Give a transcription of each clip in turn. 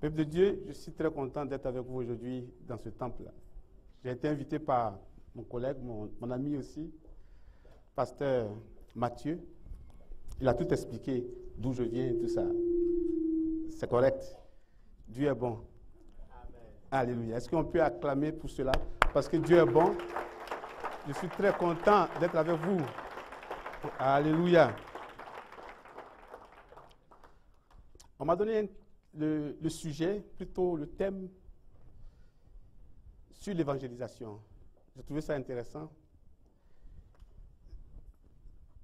Peuple de Dieu, je suis très content d'être avec vous aujourd'hui dans ce temple-là. J'ai été invité par mon collègue, mon ami aussi, pasteur Mathieu. Il a tout expliqué, d'où je viens et tout ça. C'est correct. Dieu est bon. Amen. Alléluia. Est-ce qu'on peut acclamer pour cela? Parce que Dieu est bon. Je suis très content d'être avec vous. Alléluia. On m'a donné le sujet, plutôt le thème sur l'évangélisation. J'ai trouvé ça intéressant.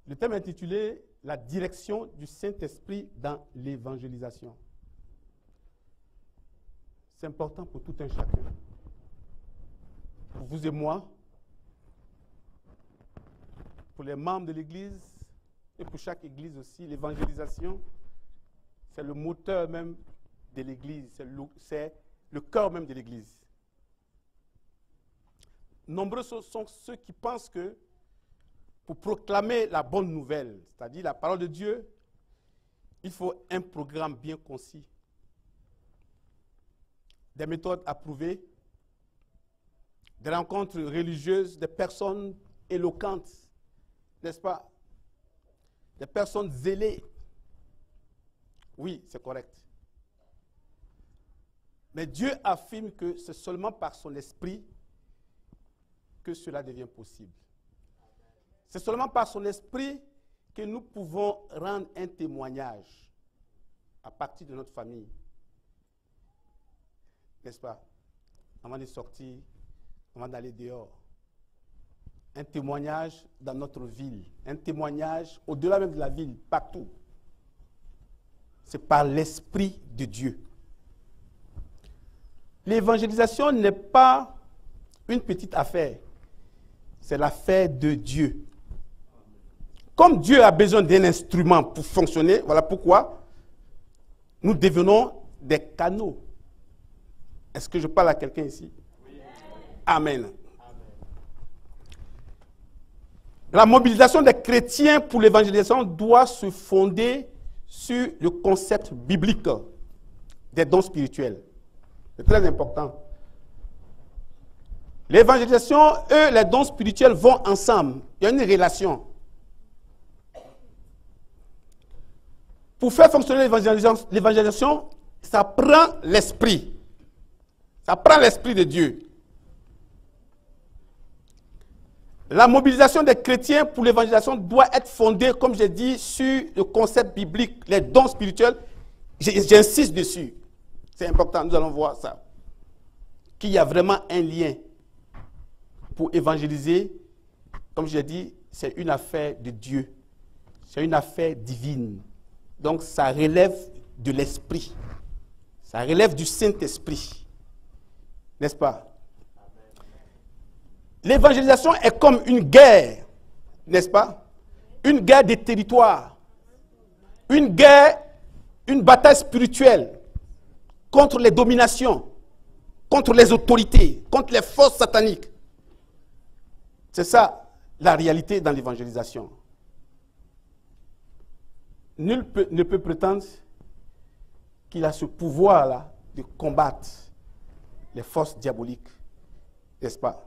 Le thème est intitulé « La direction du Saint-Esprit dans l'évangélisation ». C'est important pour tout un chacun. Pour vous et moi, pour les membres de l'Église et pour chaque Église aussi, l'évangélisation, c'est le moteur même de l'Église, c'est le cœur même de l'Église. Nombreux sont ceux qui pensent que pour proclamer la bonne nouvelle, c'est-à-dire la parole de Dieu, il faut un programme bien concis, des méthodes approuvées, des rencontres religieuses, des personnes éloquentes, n'est-ce pas? Des personnes zélées. Oui, c'est correct. Mais Dieu affirme que c'est seulement par son esprit que cela devient possible. C'est seulement par son esprit que nous pouvons rendre un témoignage à partir de notre famille. N'est-ce pas? Avant de sortir, avant d'aller dehors. Un témoignage dans notre ville. Un témoignage au-delà même de la ville, partout. C'est par l'Esprit de Dieu. L'évangélisation n'est pas une petite affaire. C'est l'affaire de Dieu. Comme Dieu a besoin d'un instrument pour fonctionner, voilà pourquoi nous devenons des canaux. Est-ce que je parle à quelqu'un ici? Oui. Amen. La mobilisation des chrétiens pour l'évangélisation doit se fonder sur le concept biblique des dons spirituels. C'est très important. L'évangélisation et les dons spirituels vont ensemble. Il y a une relation. Pour faire fonctionner l'évangélisation, ça prend l'esprit. Ça prend l'esprit de Dieu. La mobilisation des chrétiens pour l'évangélisation doit être fondée, comme j'ai dit, sur le concept biblique, les dons spirituels. J'insiste dessus. C'est important, nous allons voir ça. Qu'il y a vraiment un lien pour évangéliser. Comme j'ai dit, c'est une affaire de Dieu. C'est une affaire divine. Donc ça relève de l'esprit. Ça relève du Saint-Esprit. N'est-ce pas? L'évangélisation est comme une guerre, n'est-ce pas? Une guerre des territoires. Une guerre, une bataille spirituelle contre les dominations, contre les autorités, contre les forces sataniques. C'est ça la réalité dans l'évangélisation. Nul ne peut prétendre qu'il a ce pouvoir-là de combattre les forces diaboliques, n'est-ce pas?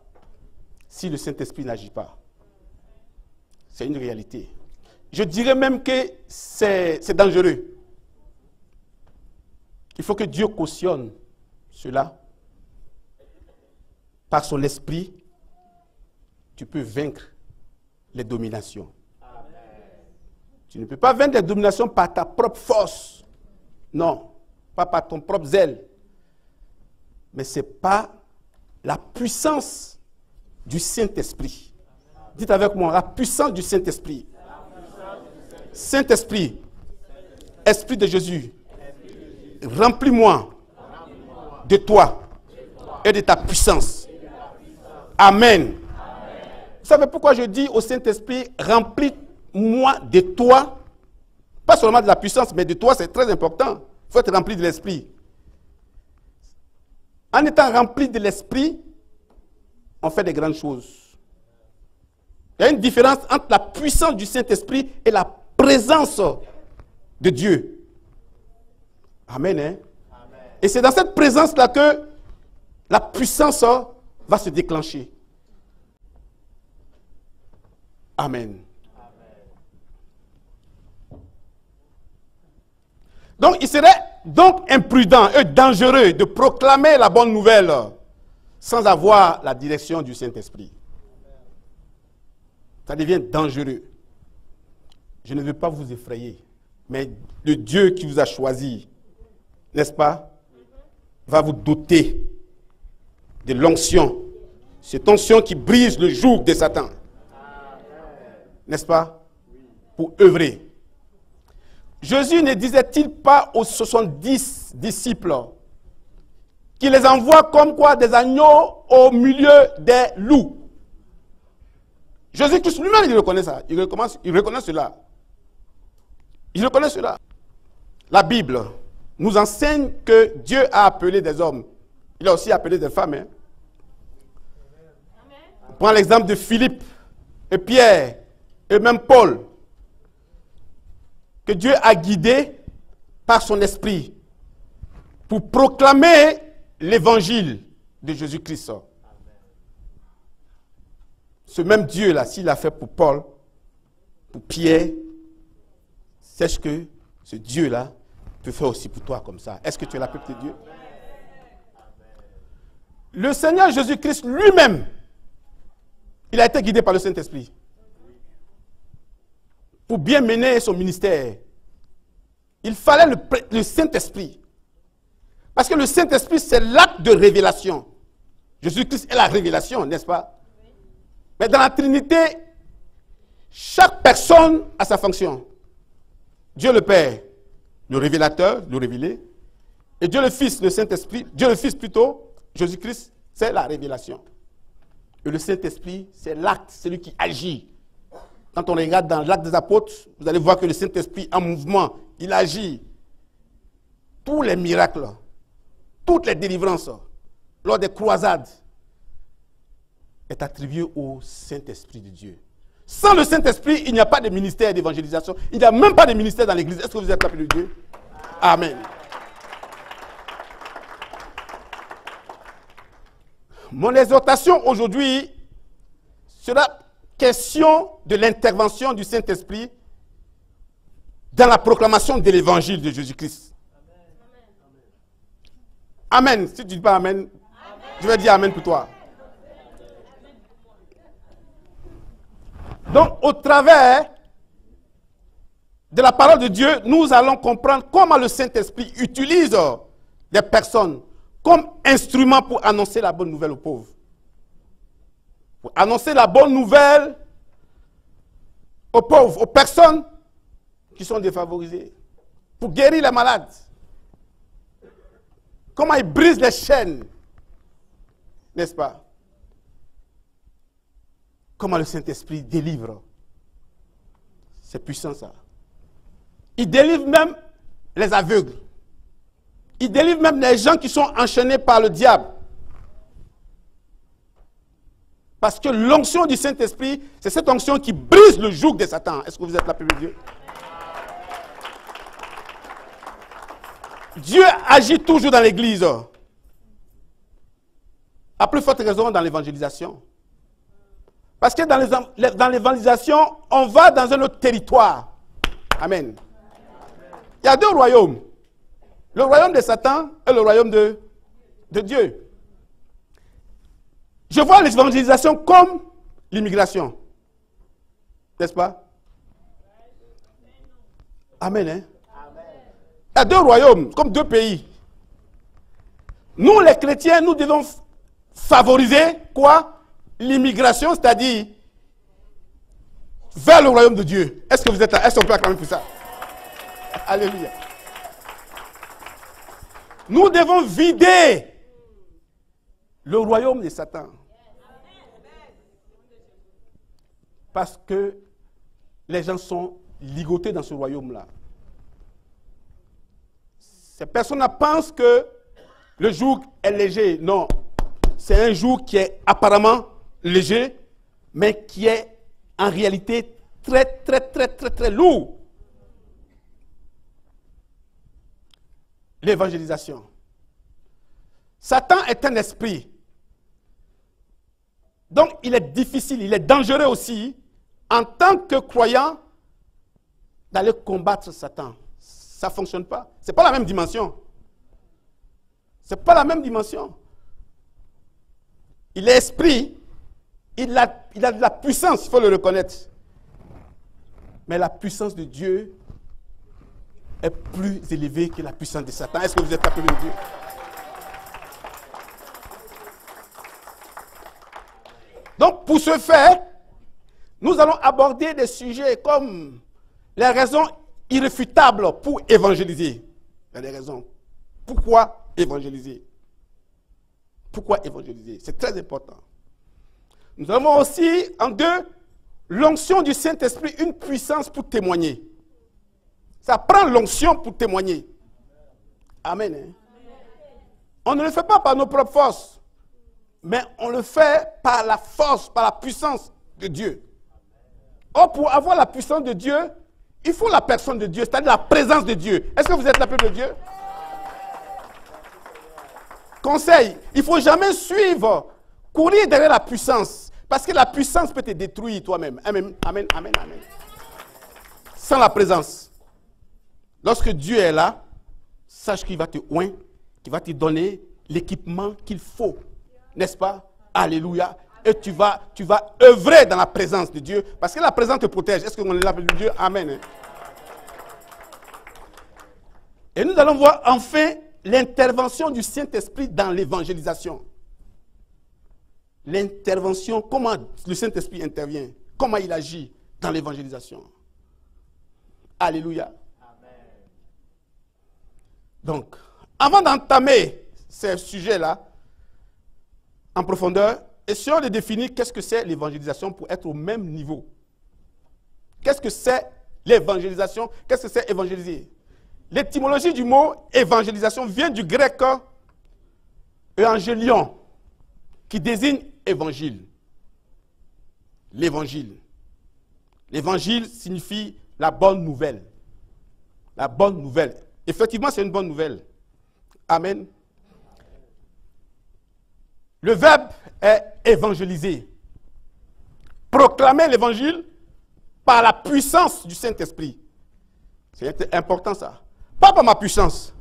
Si le Saint-Esprit n'agit pas. C'est une réalité. Je dirais même que c'est dangereux. Il faut que Dieu cautionne cela. Par son esprit, tu peux vaincre les dominations. Amen. Tu ne peux pas vaincre les dominations par ta propre force. Non, pas par ton propre zèle. Mais c'est par la puissance du Saint-Esprit. Dites avec moi, la puissance du Saint-Esprit. Saint-Esprit, Esprit de Jésus, remplis-moi de toi et de ta puissance. Amen. Vous savez pourquoi je dis au Saint-Esprit, remplis-moi de toi, pas seulement de la puissance, mais de toi, c'est très important. Il faut être rempli de l'Esprit. En étant rempli de l'Esprit, on fait des grandes choses. Il y a une différence entre la puissance du Saint-Esprit et la présence de Dieu. Amen. Hein? Amen. Et c'est dans cette présence-là que la puissance va se déclencher. Amen. Donc, il serait donc imprudent et dangereux de proclamer la bonne nouvelle sans avoir la direction du Saint-Esprit. Ça devient dangereux. Je ne veux pas vous effrayer, mais le Dieu qui vous a choisi, n'est-ce pas, va vous doter de l'onction. Cette onction qui brise le joug de Satan. N'est-ce pas? Pour œuvrer. Jésus ne disait-il pas aux 70 disciples qu'il les envoie comme quoi des agneaux au milieu des loups? Jésus-Christ lui-même, il reconnaît ça. Il reconnaît cela. Il reconnaît cela. La Bible nous enseigne que Dieu a appelé des hommes. Il a aussi appelé des femmes. Hein. On prend l'exemple de Philippe et Pierre et même Paul, que Dieu a guidé par son esprit pour proclamer l'évangile de Jésus-Christ. Ce même Dieu-là, s'il l'a fait pour Paul, pour Pierre, sache que ce Dieu-là peut faire aussi pour toi comme ça. Est-ce que tu es la peuple de Dieu? Le Seigneur Jésus-Christ lui-même, il a été guidé par le Saint-Esprit pour bien mener son ministère. Il fallait le Saint-Esprit. Parce que le Saint-Esprit, c'est l'acte de révélation. Jésus-Christ est la révélation, n'est-ce pas? Mais dans la Trinité, chaque personne a sa fonction. Dieu le Père, le révélateur, le révélé. Et Dieu le Fils, le Saint-Esprit, Dieu le Fils plutôt, Jésus-Christ, c'est la révélation. Et le Saint-Esprit, c'est l'acte, c'est lui qui agit. Quand on regarde dans l'acte des apôtres, vous allez voir que le Saint-Esprit en mouvement, il agit. Tous les miracles, toutes les délivrances, lors des croisades, est attribué au Saint-Esprit de Dieu. Sans le Saint-Esprit, il n'y a pas de ministère d'évangélisation. Il n'y a même pas de ministère dans l'Église. Est-ce que vous êtes appelés de Dieu? Amen. Mon exhortation aujourd'hui sera question de l'intervention du Saint-Esprit dans la proclamation de l'évangile de Jésus-Christ. Amen. Si tu ne dis pas amen, je vais dire amen pour toi. Donc, au travers de la parole de Dieu, nous allons comprendre comment le Saint-Esprit utilise les personnes comme instrument pour annoncer la bonne nouvelle aux pauvres. Pour annoncer la bonne nouvelle aux pauvres, aux personnes qui sont défavorisées. Pour guérir les malades. Comment il brise les chaînes. N'est-ce pas? Comment le Saint-Esprit délivre. C'est puissant ça. Il délivre même les aveugles. Il délivre même les gens qui sont enchaînés par le diable. Parce que l'onction du Saint-Esprit, c'est cette onction qui brise le joug de Satan. Est-ce que vous êtes la peuple de Dieu? Dieu agit toujours dans l'Église. À plus forte raison dans l'évangélisation. Parce que dans l'évangélisation, on va dans un autre territoire. Amen. Il y a deux royaumes. Le royaume de Satan et le royaume de Dieu. Je vois l'évangélisation comme l'immigration. N'est-ce pas? Amen. Hein? Il y a deux royaumes, comme deux pays. Nous, les chrétiens, nous devons favoriser quoi? L'immigration, c'est-à-dire vers le royaume de Dieu. Est-ce que vous êtes là? Est-ce qu'on peut acclamer pour ça? Alléluia. Nous devons vider le royaume de Satan. Parce que les gens sont ligotés dans ce royaume-là. Ces personnes pensent que le joug est léger. Non, c'est un joug qui est apparemment léger, mais qui est en réalité très lourd. L'évangélisation. Satan est un esprit. Donc, il est difficile, il est dangereux aussi, en tant que croyant, d'aller combattre Satan. Ça ne fonctionne pas. Ce n'est pas la même dimension. Ce n'est pas la même dimension. Il est esprit, il a de la puissance, il faut le reconnaître. Mais la puissance de Dieu est plus élevée que la puissance de Satan. Est-ce que vous êtes appelé de Dieu? Donc, pour ce faire, nous allons aborder des sujets comme les raisons irréfutables pour évangéliser. Il y a des raisons. Pourquoi évangéliser? Pourquoi évangéliser? C'est très important. Nous avons aussi, en deux, l'onction du Saint-Esprit, une puissance pour témoigner. Ça prend l'onction pour témoigner. Amen. Hein? On ne le fait pas par nos propres forces, mais on le fait par la force, par la puissance de Dieu. Or, pour avoir la puissance de Dieu, il faut la personne de Dieu, c'est-à-dire la présence de Dieu. Est-ce que vous êtes l'appel de Dieu? Conseil, il ne faut jamais suivre, courir derrière la puissance, parce que la puissance peut te détruire toi-même. Amen, amen, amen, amen. Sans la présence. Lorsque Dieu est là, sache qu'il va te oindre, qu'il va te donner l'équipement qu'il faut. N'est-ce pas? Alléluia. Et tu vas œuvrer dans la présence de Dieu, parce que la présence te protège. Est-ce qu'on est l'appel de Dieu? Amen. Hein? Et nous allons voir enfin l'intervention du Saint-Esprit dans l'évangélisation. L'intervention, comment le Saint-Esprit intervient, comment il agit dans l'évangélisation. Alléluia. Amen. Donc, avant d'entamer ces sujets-là en profondeur, essayons de définir qu'est-ce que c'est l'évangélisation pour être au même niveau. Qu'est-ce que c'est l'évangélisation? Qu'est-ce que c'est évangéliser? L'étymologie du mot évangélisation vient du grec évangélion, qui désigne évangile. L'évangile. L'évangile signifie la bonne nouvelle. La bonne nouvelle. Effectivement, c'est une bonne nouvelle. Amen. Le verbe est évangéliser. Proclamer l'évangile par la puissance du Saint-Esprit. C'est important ça. Pas par ma puissance,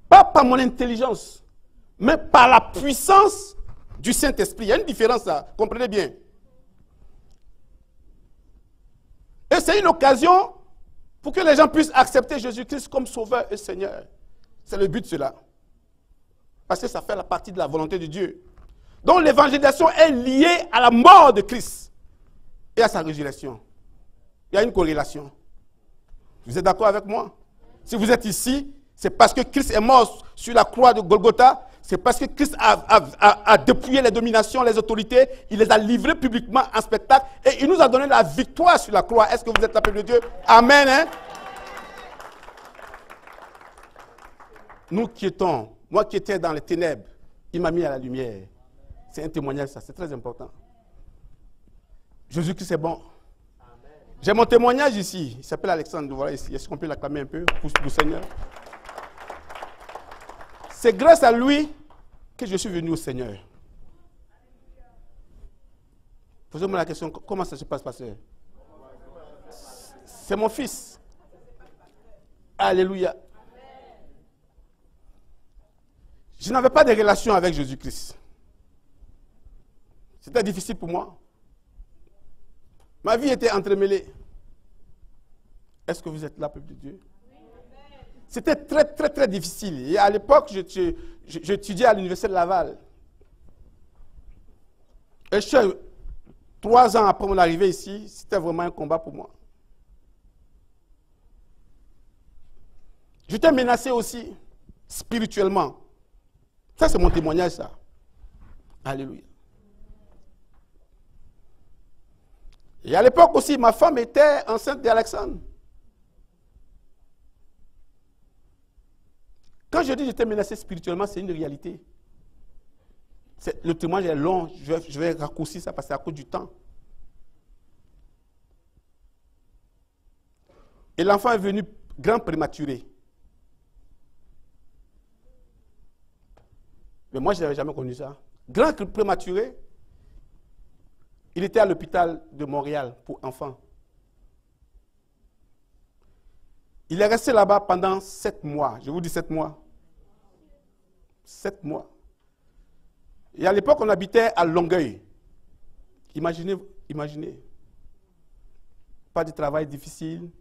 pas par mon intelligence, mais par la puissance du Saint-Esprit. Il y a une différence là, comprenez bien. Et c'est une occasion pour que les gens puissent accepter Jésus-Christ comme Sauveur et Seigneur. C'est le but de cela. Parce que ça fait la partie de la volonté de Dieu. Donc l'évangélisation est liée à la mort de Christ et à sa résurrection. Il y a une corrélation. Vous êtes d'accord avec moi? Si vous êtes ici, c'est parce que Christ est mort sur la croix de Golgotha. C'est parce que Christ a dépouillé les dominations, les autorités. Il les a livrées publiquement en spectacle. Et il nous a donné la victoire sur la croix. Est-ce que vous êtes l'appel de Dieu? Amen. Hein? Nous qui étions, moi qui étais dans les ténèbres, il m'a mis à la lumière. C'est un témoignage, ça. C'est très important. Jésus-Christ est bon. J'ai mon témoignage ici. Il s'appelle Alexandre. Voilà ici. Est-ce qu'on peut l'acclamer un peu pour le Seigneur? C'est grâce à lui que je suis venu au Seigneur. Posez-moi la question, comment ça se passe, pasteur? C'est mon fils. Alléluia. Je n'avais pas de relation avec Jésus-Christ. C'était difficile pour moi. Ma vie était entremêlée. Est-ce que vous êtes là, peuple de Dieu? C'était très, très, très difficile. Et à l'époque, j'étudiais à l'université de Laval. Et 3 ans après mon arrivée ici, c'était vraiment un combat pour moi. J'étais menacé aussi, spirituellement. Ça, c'est mon témoignage, ça. Alléluia. Et à l'époque aussi, ma femme était enceinte d'Alexandre. Quand je dis que j'étais menacé spirituellement, c'est une réalité. Le témoignage est long, je vais raccourcir ça parce que c'est à cause du temps. Et l'enfant est venu grand prématuré. Mais moi, je n'avais jamais connu ça. Grand prématuré, il était à l'hôpital de Montréal pour enfants. Il est resté là-bas pendant 7 mois. Je vous dis 7 mois. 7 mois. Et à l'époque, on habitait à Longueuil. Imaginez. Pas de travail difficile.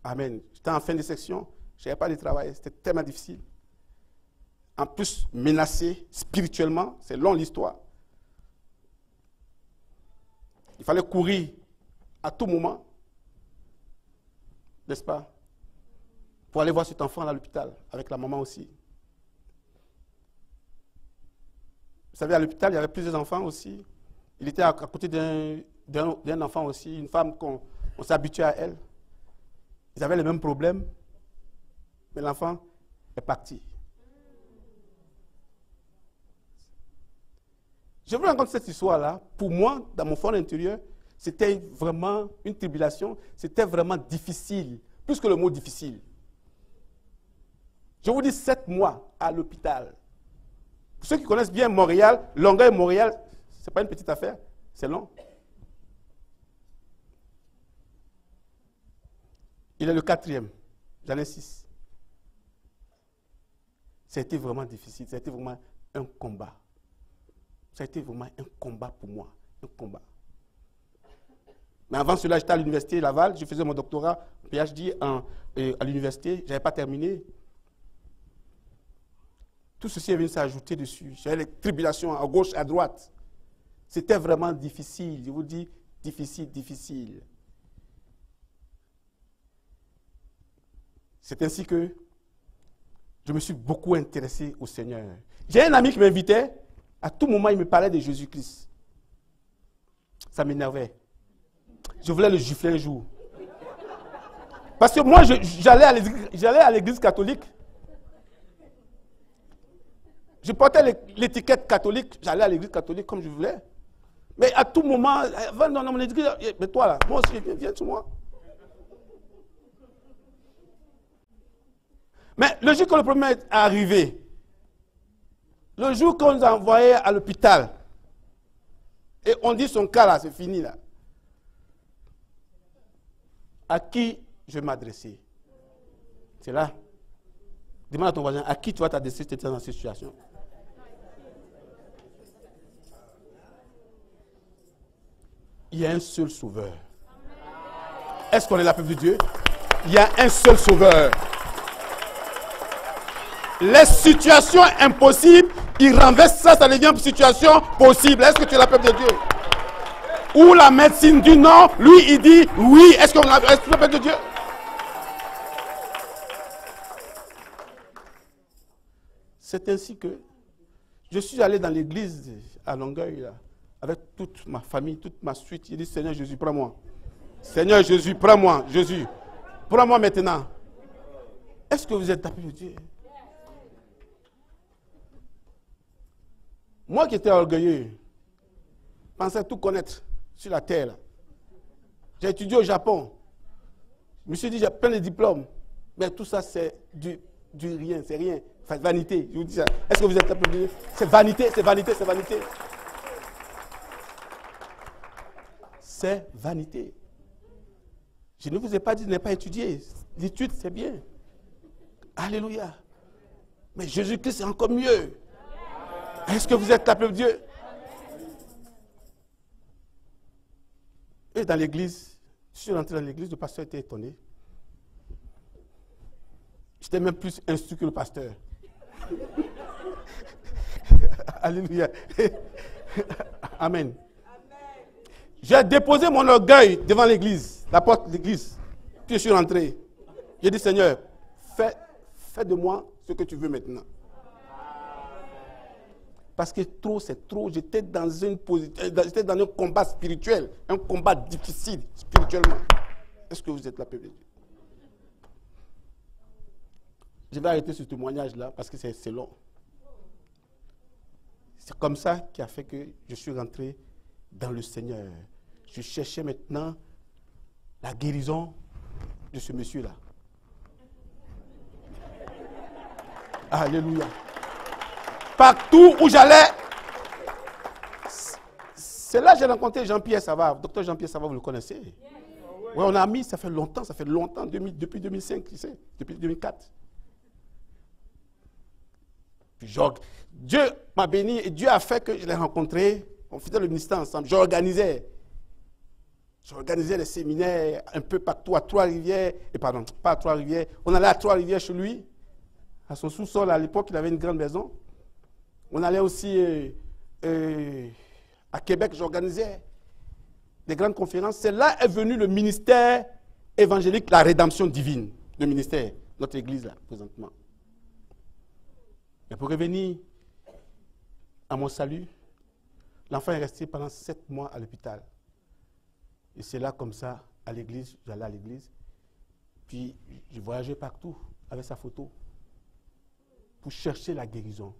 Amen. J'étais en fin de section. Je n'avais pas de travail. C'était tellement difficile. En plus, menacé spirituellement. C'est long l'histoire. Il fallait courir à tout moment. N'est-ce pas? Pour aller voir cet enfant à l'hôpital, avec la maman aussi. Vous savez, à l'hôpital, il y avait plusieurs enfants aussi. Il était à côté d'un enfant aussi, une femme qu'on s'est habitué à elle. Ils avaient les mêmes problèmes, mais l'enfant est parti. Je vous raconte cette histoire-là. Pour moi, dans mon fond intérieur, c'était vraiment une tribulation. C'était vraiment difficile, plus que le mot difficile. Je vous dis 7 mois à l'hôpital. Pour ceux qui connaissent bien Montréal, Longueuil-Montréal, ce n'est pas une petite affaire, c'est long. Il est le 4e, j'en ai 6. Ça a été vraiment difficile, ça a été vraiment un combat. Ça a été vraiment un combat pour moi, un combat. Mais avant cela, j'étais à l'université Laval, je faisais mon doctorat, PhD à l'université, je n'avais pas terminé. Tout ceci est venu s'ajouter dessus. J'avais les tribulations à gauche, à droite. C'était vraiment difficile, je vous dis, difficile. C'est ainsi que je me suis beaucoup intéressé au Seigneur. J'ai un ami qui m'invitait, à tout moment il me parlait de Jésus-Christ. Ça m'énervait. Je voulais le gifler un jour. Parce que moi, j'allais à l'église catholique. Je portais l'étiquette catholique, j'allais à l'église catholique comme je voulais. Mais à tout moment, va dans mon église, mais toi là, moi aussi, viens sur moi. Mais le jour que le problème est arrivé, le jour qu'on nous a envoyé à l'hôpital, et on dit son cas là, c'est fini là. À qui je vais m'adresser? C'est là. Demande à ton voisin, à qui tu vas t'adresser si tu es dans cette situation? Il y a un seul sauveur. Est-ce qu'on est la peuple de Dieu? Il y a un seul sauveur. Les situations impossibles, il renverse ça, ça devient une situation possible. Est-ce que tu es la peuple de Dieu? Ou la médecine dit non, lui il dit oui. Est-ce que tu es la peuple de Dieu? C'est ainsi que je suis allé dans l'église à Longueuil, là, avec toute ma famille, toute ma suite. J'ai dit, Seigneur Jésus, prends-moi. Seigneur Jésus, prends-moi. Jésus, prends-moi maintenant. Est-ce que vous êtes appelé de Dieu? Moi qui étais orgueilleux, pensais tout connaître sur la terre. J'ai étudié au Japon. Je me suis dit, j'ai plein de diplômes. Mais tout ça, c'est du rien, c'est rien. Enfin, vanité, je vous dis ça. Est-ce que vous êtes appelé de Dieu? C'est vanité, c'est vanité, c'est vanité. C'est vanité. Je ne vous ai pas dit de ne pas étudier. L'étude, c'est bien. Alléluia. Mais Jésus-Christ, c'est encore mieux. Est-ce que vous êtes appelé de Dieu? Et dans l'église, je suis rentré dans l'église, le pasteur était étonné. J'étais même plus instruit que le pasteur. Alléluia. Amen. J'ai déposé mon orgueil devant l'église, la porte de l'église. Puis je suis rentré. J'ai dit, Seigneur, fais de moi ce que tu veux maintenant. Parce que trop, c'est trop. J'étais dans un combat spirituel, un combat difficile spirituellement. Est-ce que vous êtes la peuple de Dieu? Je vais arrêter ce témoignage-là parce que c'est long. C'est comme ça qui a fait que je suis rentré dans le Seigneur. Je cherchais maintenant la guérison de ce monsieur-là. Alléluia. Partout où j'allais. C'est là que j'ai rencontré Jean-Pierre Savard. Docteur Jean-Pierre Savard, vous le connaissez? Oui, on a mis, ça fait longtemps, depuis 2005, tu sais, depuis 2004. Puis Dieu m'a béni et Dieu a fait que je l'ai rencontré. On faisait le ministère ensemble. J'organisais des séminaires un peu partout à Trois-Rivières. Et pardon, pas à Trois-Rivières. On allait à Trois-Rivières chez lui. À son sous-sol, à l'époque, il avait une grande maison. On allait aussi à Québec, j'organisais des grandes conférences. C'est là est venu le ministère évangélique, la rédemption divine. Le ministère, notre église là, présentement. Mais pour revenir à mon salut, l'enfant est resté pendant 7 mois à l'hôpital. Et c'est là, comme ça, à l'église, j'allais à l'église. Puis, je voyageais partout avec sa photo pour chercher la guérison.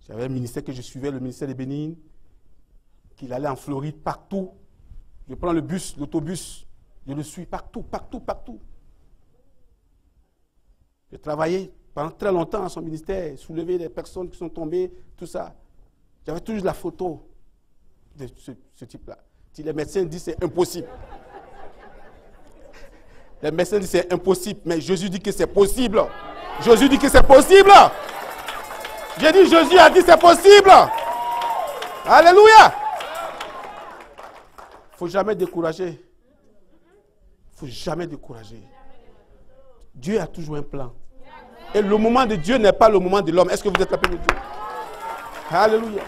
J'avais un ministère que je suivais, le ministère des Bénignes, qu'il allait en Floride, partout. Je prends le bus, l'autobus, je le suis partout. J'ai travaillé pendant très longtemps dans son ministère, soulever des personnes qui sont tombées, tout ça. J'avais toujours la photo de ce type-là. Si les médecins disent c'est impossible. Les médecins disent c'est impossible, mais Jésus dit que c'est possible. Jésus dit que c'est possible. J'ai dit Jésus a dit c'est possible. Alléluia. Il ne faut jamais décourager. Il ne faut jamais décourager. Dieu a toujours un plan. Et le moment de Dieu n'est pas le moment de l'homme. Est-ce que vous êtes appelé de Dieu? Alléluia.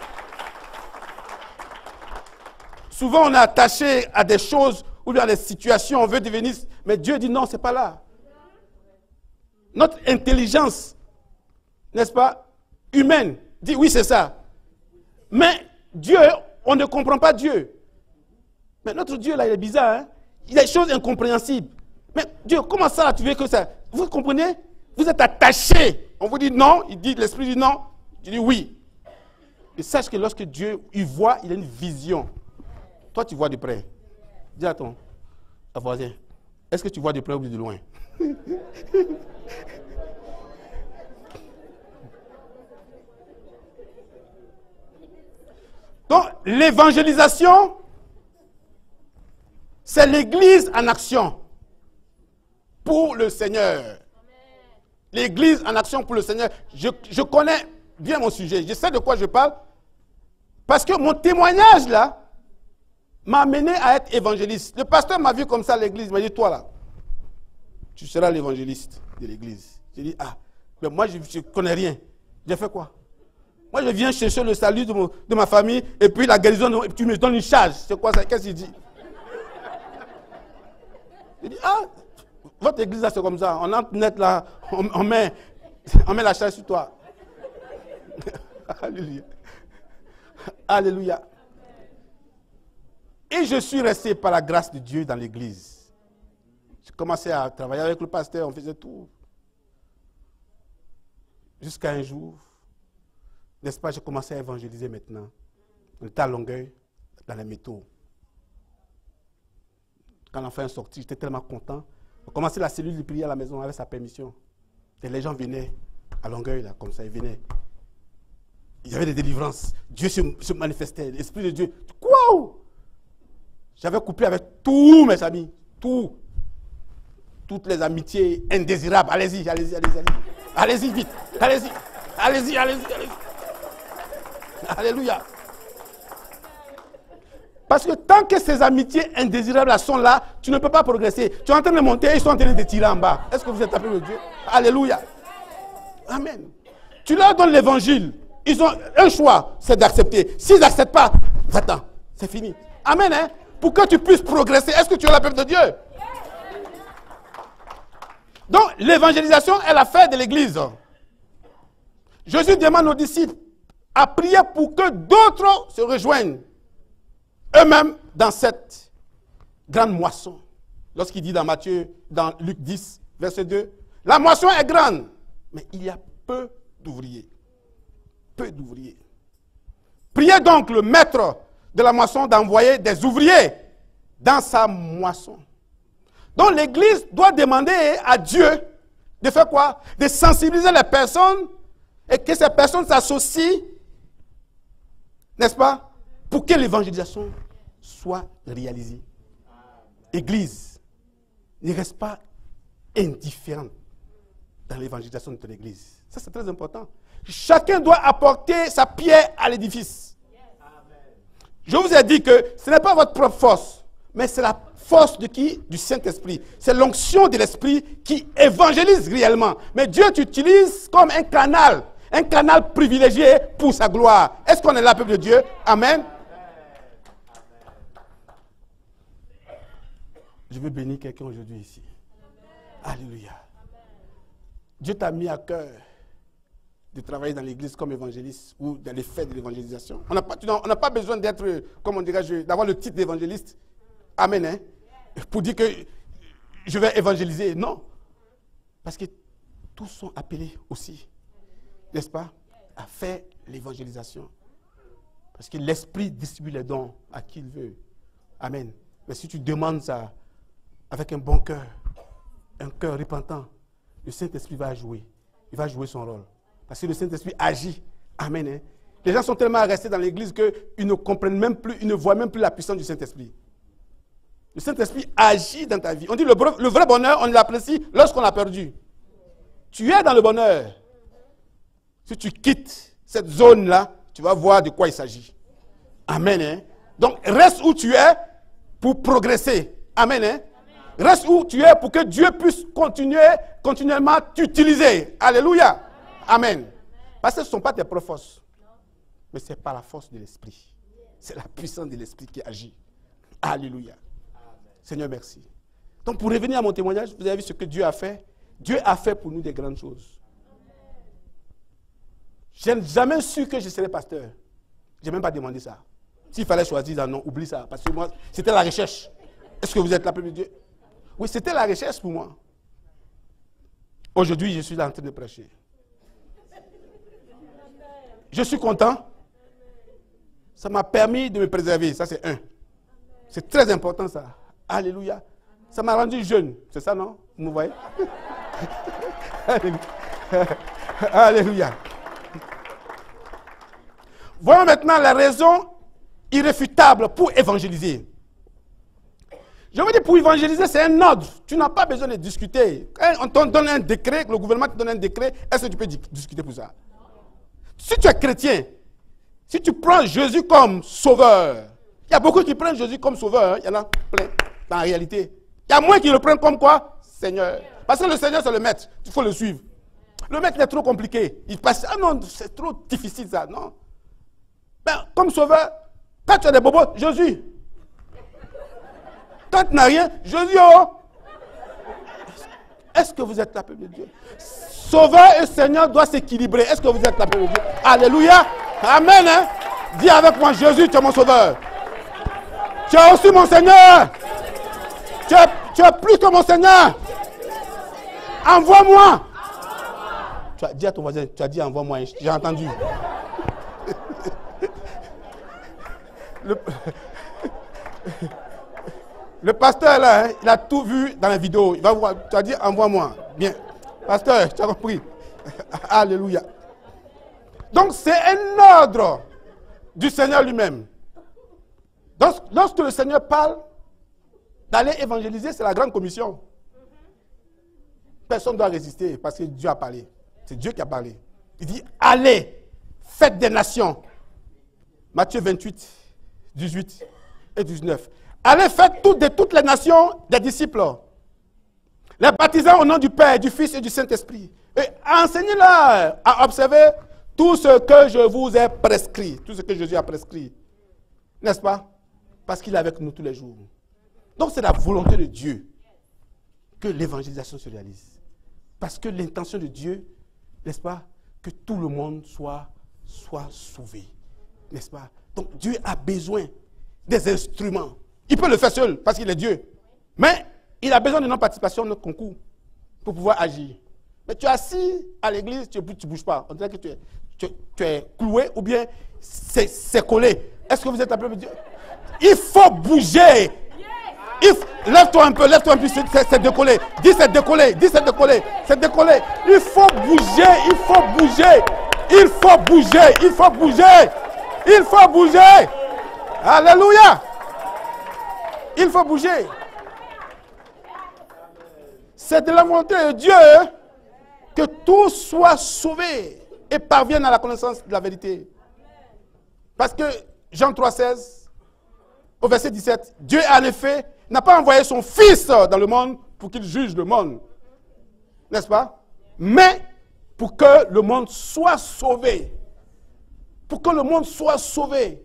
Souvent, on est attaché à des choses ou bien à des situations, on veut devenir... Mais Dieu dit non, ce n'est pas là. Notre intelligence, n'est-ce pas, humaine, dit oui, c'est ça. Mais Dieu, on ne comprend pas Dieu. Mais notre Dieu, là, il est bizarre. Hein? Il a des choses incompréhensibles. Mais Dieu, comment ça, là, tu veux que ça... Vous comprenez? Vous êtes attaché. On vous dit non, l'Esprit dit non. Je dis oui. Et sache que lorsque Dieu, il voit, il a une vision. Toi, tu vois de près. Dis à ton voisin, est-ce que tu vois de près ou de loin? Donc, l'évangélisation, c'est l'Église en action pour le Seigneur. L'Église en action pour le Seigneur. Je connais bien mon sujet. Je sais de quoi je parle. Parce que mon témoignage, là, m'a amené à être évangéliste. Le pasteur m'a vu comme ça à l'église. Il m'a dit, toi, là, tu seras l'évangéliste de l'église. J'ai dit, ah, mais moi, je ne connais rien. J'ai fait quoi? Moi, je viens chercher le salut de ma famille et puis la guérison, et tu me donnes une charge. C'est quoi ça? Qu'est-ce qu'il dit? J'ai dit, ah, votre église, là, c'est comme ça. On entre net, là, on met la charge sur toi. Alléluia. Alléluia. Et je suis resté par la grâce de Dieu dans l'église. J'ai commencé à travailler avec le pasteur, on faisait tout. Jusqu'à un jour, n'est-ce pas, j'ai commencé à évangéliser maintenant. On était à Longueuil, dans les métaux. Quand l'enfant est sorti, j'étais tellement content. On commençait la cellule de prière à la maison avec sa permission. Et les gens venaient à Longueuil, là, comme ça, ils venaient. Il y avait des délivrances. Dieu se manifestait, l'Esprit de Dieu. Wow! J'avais coupé avec tous mes amis, toutes les amitiés indésirables. Allez-y, allez-y, allez-y. Allez-y vite, allez-y, allez-y, allez-y, allez-y. Alléluia. Parce que tant que ces amitiés indésirables sont là, tu ne peux pas progresser. Tu es en train de monter, ils sont en train de tirer en bas. Est-ce que vous êtes appelé de Dieu? Alléluia. Amen. Tu leur donnes l'évangile. Ils ont un choix, c'est d'accepter. S'ils n'acceptent pas, va-t'en, c'est fini. Amen, hein? Pour que tu puisses progresser, est-ce que tu es la peuple de Dieu? Donc, l'évangélisation est l'affaire de l'Église. Jésus demande aux disciples à prier pour que d'autres se rejoignent eux-mêmes dans cette grande moisson. Lorsqu'il dit dans Luc 10, verset 2, la moisson est grande, mais il y a peu d'ouvriers. Peu d'ouvriers. Priez donc le maître de la moisson d'envoyer des ouvriers dans sa moisson. Donc l'Église doit demander à Dieu de faire quoi? De sensibiliser les personnes Et que ces personnes s'associent, n'est-ce pas, pour que l'évangélisation soit réalisée. Église, ne reste pas indifférente dans l'évangélisation de ton église. Ça, c'est très important. Chacun doit apporter sa pierre à l'édifice. Je vous ai dit que ce n'est pas votre propre force, mais c'est la force de qui? Du Saint-Esprit. C'est l'onction de l'Esprit qui évangélise réellement. Mais Dieu t'utilise comme un canal privilégié pour sa gloire. Est-ce qu'on est là, peuple de Dieu? Amen. Je veux bénir quelqu'un aujourd'hui ici. Alléluia. Dieu t'a mis à cœur de travailler dans l'église comme évangéliste ou dans les faits de l'évangélisation. On n'a pas besoin d'être, comment dirais-je, d'avoir le titre d'évangéliste. Amen. Hein? Pour dire que je vais évangéliser. Non. Parce que tous sont appelés aussi, n'est-ce pas, à faire l'évangélisation. Parce que l'Esprit distribue les dons à qui il veut. Amen. Mais si tu demandes ça avec un bon cœur, un cœur repentant, le Saint-Esprit va jouer. Il va jouer son rôle. Parce que le Saint-Esprit agit. Amen. Hein? Les gens sont tellement restés dans l'église qu'ils ne comprennent même plus, ils ne voient même plus la puissance du Saint-Esprit. Le Saint-Esprit agit dans ta vie. On dit le vrai bonheur, on l'apprécie lorsqu'on l'a perdu. Tu es dans le bonheur. Si tu quittes cette zone-là, tu vas voir de quoi il s'agit. Amen. Hein? Donc, reste où tu es pour progresser. Amen. Hein? Reste où tu es pour que Dieu puisse continuellement t'utiliser. Alléluia. Amen. Parce que ce ne sont pas tes propres forces, mais c'est par la force de l'Esprit. C'est la puissance de l'Esprit qui agit. Alléluia. Seigneur, merci. Donc, pour revenir à mon témoignage, vous avez vu ce que Dieu a fait. Dieu a fait pour nous des grandes choses. Je n'ai jamais su que je serais pasteur. Je n'ai même pas demandé ça. S'il fallait choisir, non, oublie ça. Parce que moi, c'était la recherche. Est-ce que vous êtes là, peuple de Dieu? Oui, c'était la recherche pour moi. Aujourd'hui, je suis là en train de prêcher. Je suis content. Ça m'a permis de me préserver. Ça, c'est un. C'est très important, ça. Alléluia. Ça m'a rendu jeune. C'est ça, non? Vous me voyez? Alléluia. Voyons maintenant la raison irréfutable pour évangéliser. Je veux dire, pour évangéliser, c'est un ordre. Tu n'as pas besoin de discuter. Quand on te donne un décret, le gouvernement te donne un décret, est-ce que tu peux discuter pour ça? Si tu es chrétien, si tu prends Jésus comme sauveur, il y a beaucoup qui prennent Jésus comme sauveur, hein? Il y en a plein dans la réalité. Il y a moins qui le prennent comme quoi? Seigneur. Parce que le Seigneur, c'est le maître. Il faut le suivre. Le maître est trop compliqué. Il passe, ah non, c'est trop difficile ça, non? Ben, comme sauveur, quand tu as des bobos, Jésus. Quand tu n'as rien, Jésus, oh! Est-ce que vous êtes la peuple de Dieu? Sauveur et Seigneur doivent s'équilibrer. Est-ce que vous êtes la peuple de Dieu? Alléluia. Amen. Hein? Dis avec moi, Jésus, tu es mon sauveur. Tu es aussi mon Seigneur. Tu es plus que mon Seigneur. Envoie-moi. Tu as dit à ton voisin, tu as dit envoie-moi. J'ai entendu. Le pasteur là, hein, il a tout vu dans la vidéo. Il va voir, tu as dit envoie-moi. Bien. Pasteur, tu as compris. Alléluia. Donc c'est un ordre du Seigneur lui-même. Donc lorsque le Seigneur parle d'aller évangéliser, c'est la grande commission. Personne ne doit résister parce que Dieu a parlé. C'est Dieu qui a parlé. Il dit allez, faites des nations. Matthieu 28, 18 et 19. Allez, faites de toutes les nations des disciples. Les baptisant au nom du Père, du Fils et du Saint-Esprit. Et enseignez-leur à observer tout ce que je vous ai prescrit. Tout ce que Jésus a prescrit. N'est-ce pas? Parce qu'il est avec nous tous les jours. Donc c'est la volonté de Dieu que l'évangélisation se réalise. Parce que l'intention de Dieu, n'est-ce pas? Que tout le monde soit sauvé. N'est-ce pas? Donc Dieu a besoin des instruments. Il peut le faire seul parce qu'il est Dieu. Mais il a besoin de notre participation, de notre concours pour pouvoir agir. Mais tu es assis à l'église, tu ne bouges pas. On dirait que tu es cloué ou bien c'est collé. Est-ce que vous êtes appelé à Dieu? Il faut bouger. Lève-toi un peu, c'est décollé. Dis c'est décollé, dis c'est décollé, c'est décollé. Il faut bouger, il faut bouger. Il faut bouger, il faut bouger. Il faut bouger. Alléluia. Il faut bouger. C'est de la volonté de Dieu que tous soient sauvés et parviennent à la connaissance de la vérité. Parce que Jean 3,16, au verset 17, Dieu en effet n'a pas envoyé son Fils dans le monde pour qu'il juge le monde. N'est-ce pas? Mais pour que le monde soit sauvé. Pour que le monde soit sauvé.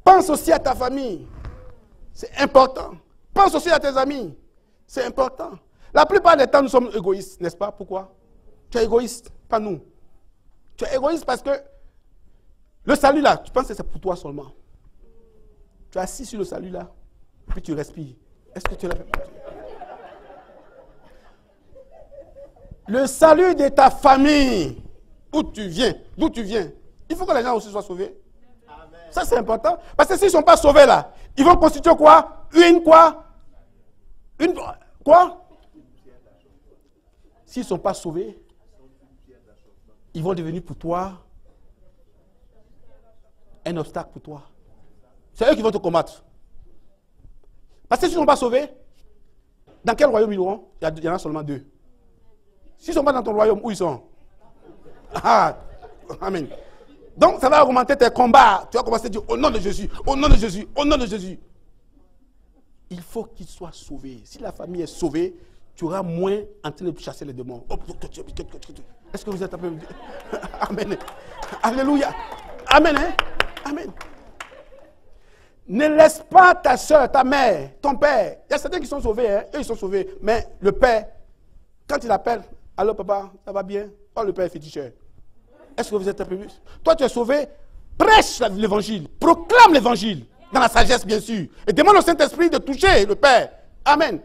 Pense aussi à ta famille. C'est important. Pense aussi à tes amis. C'est important. La plupart des temps, nous sommes égoïstes, n'est-ce pas? Pourquoi? Tu es égoïste, pas nous. Tu es égoïste parce que le salut là, tu penses que c'est pour toi seulement. Tu es assis sur le salut là, puis tu respires. Est-ce que tu l'as fait pour Dieu? Le salut de ta famille, d'où tu viens, il faut que les gens aussi soient sauvés. Amen. Ça c'est important. Parce que s'ils ne sont pas sauvés là, ils vont constituer quoi? Une quoi? S'ils ne sont pas sauvés, ils vont devenir pour toi un obstacle pour toi. C'est eux qui vont te combattre. Parce que s'ils ne sont pas sauvés, dans quel royaume ils auront? Il y en a seulement deux. S'ils ne sont pas dans ton royaume, où ils sont? Ah, amen. Donc ça va augmenter tes combats. Tu vas commencer à dire au nom de Jésus, au nom de Jésus, au nom de Jésus. Il faut qu'ils soient sauvés. Si la famille est sauvée, tu auras moins en train de chasser les démons. Est-ce que vous êtes un peu... Amen. Alléluia. Amen. Hein? Amen. Ne laisse pas ta soeur, ta mère, ton père. Il y a certains qui sont sauvés, hein? Eux ils sont sauvés. Mais le père, quand il appelle, allô papa, ça va bien? Oh, le père est féticheur. Est-ce que vous êtes un peu plus? Toi tu es sauvé, prêche l'évangile, proclame l'évangile. Dans la sagesse, bien sûr. Et demande au Saint-Esprit de toucher le Père. Amen.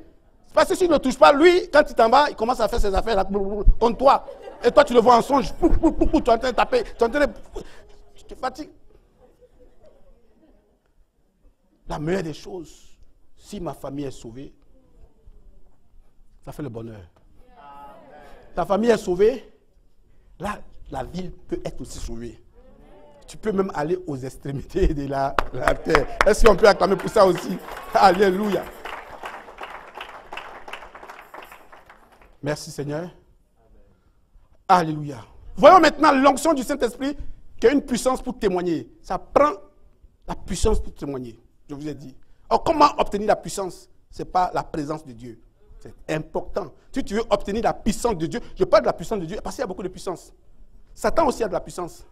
Parce que s'il ne touche pas, lui, quand il t'en va, il commence à faire ses affaires là, contre toi. Et toi, tu le vois en songe. Tu es en train de taper. Tu es en train de... Tu te fatigues. La meilleure des choses, si ma famille est sauvée, ça fait le bonheur. Ta famille est sauvée, là, la ville peut être aussi sauvée. Tu peux même aller aux extrémités de la terre. Est-ce qu'on peut acclamer pour ça aussi? Alléluia. Merci Seigneur. Alléluia. Voyons maintenant l'onction du Saint-Esprit qui a une puissance pour témoigner. Ça prend la puissance pour témoigner. Je vous ai dit. Alors comment obtenir la puissance? Ce n'est pas la présence de Dieu. C'est important. Si tu veux obtenir la puissance de Dieu, je parle de la puissance de Dieu parce qu'il y a beaucoup de puissance. Satan aussi a de la puissance.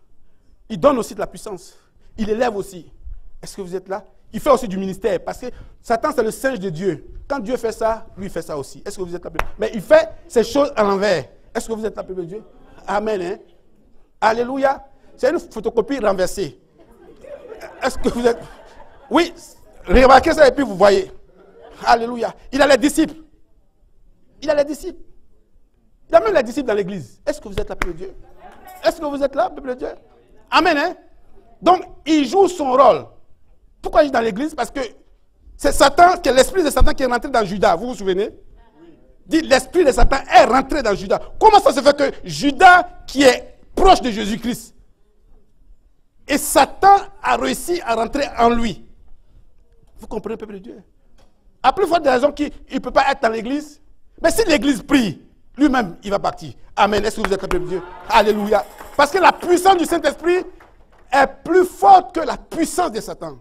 Il donne aussi de la puissance. Il élève aussi. Est-ce que vous êtes là? Il fait aussi du ministère. Parce que Satan, c'est le singe de Dieu. Quand Dieu fait ça, lui, il fait ça aussi. Est-ce que vous êtes là? Mais il fait ces choses à l'envers. Est-ce que vous êtes là, peuple de Dieu? Amen. Hein? Alléluia. C'est une photocopie renversée. Est-ce que vous êtes... Oui, remarquez ça et puis vous voyez. Alléluia. Il a les disciples. Il a les disciples. Il a même les disciples dans l'église. Est-ce que vous êtes là, peuple de Dieu? Est-ce que vous êtes là, peuple de Dieu? Amen. Hein? Donc, il joue son rôle. Pourquoi il est dans l'église? Parce que c'est Satan, c'est l'esprit de Satan qui est rentré dans Judas. Vous vous souvenez? Dit l'esprit de Satan est rentré dans Judas. Comment ça se fait que Judas, qui est proche de Jésus-Christ, et Satan a réussi à rentrer en lui? Vous comprenez, peuple de Dieu? À plus forte des raisons qu'il ne peut pas être dans l'église. Mais si l'église prie, lui-même, il va partir. Amen. Est-ce que vous êtes le peuple de Dieu? Alléluia. Parce que la puissance du Saint-Esprit est plus forte que la puissance de Satan.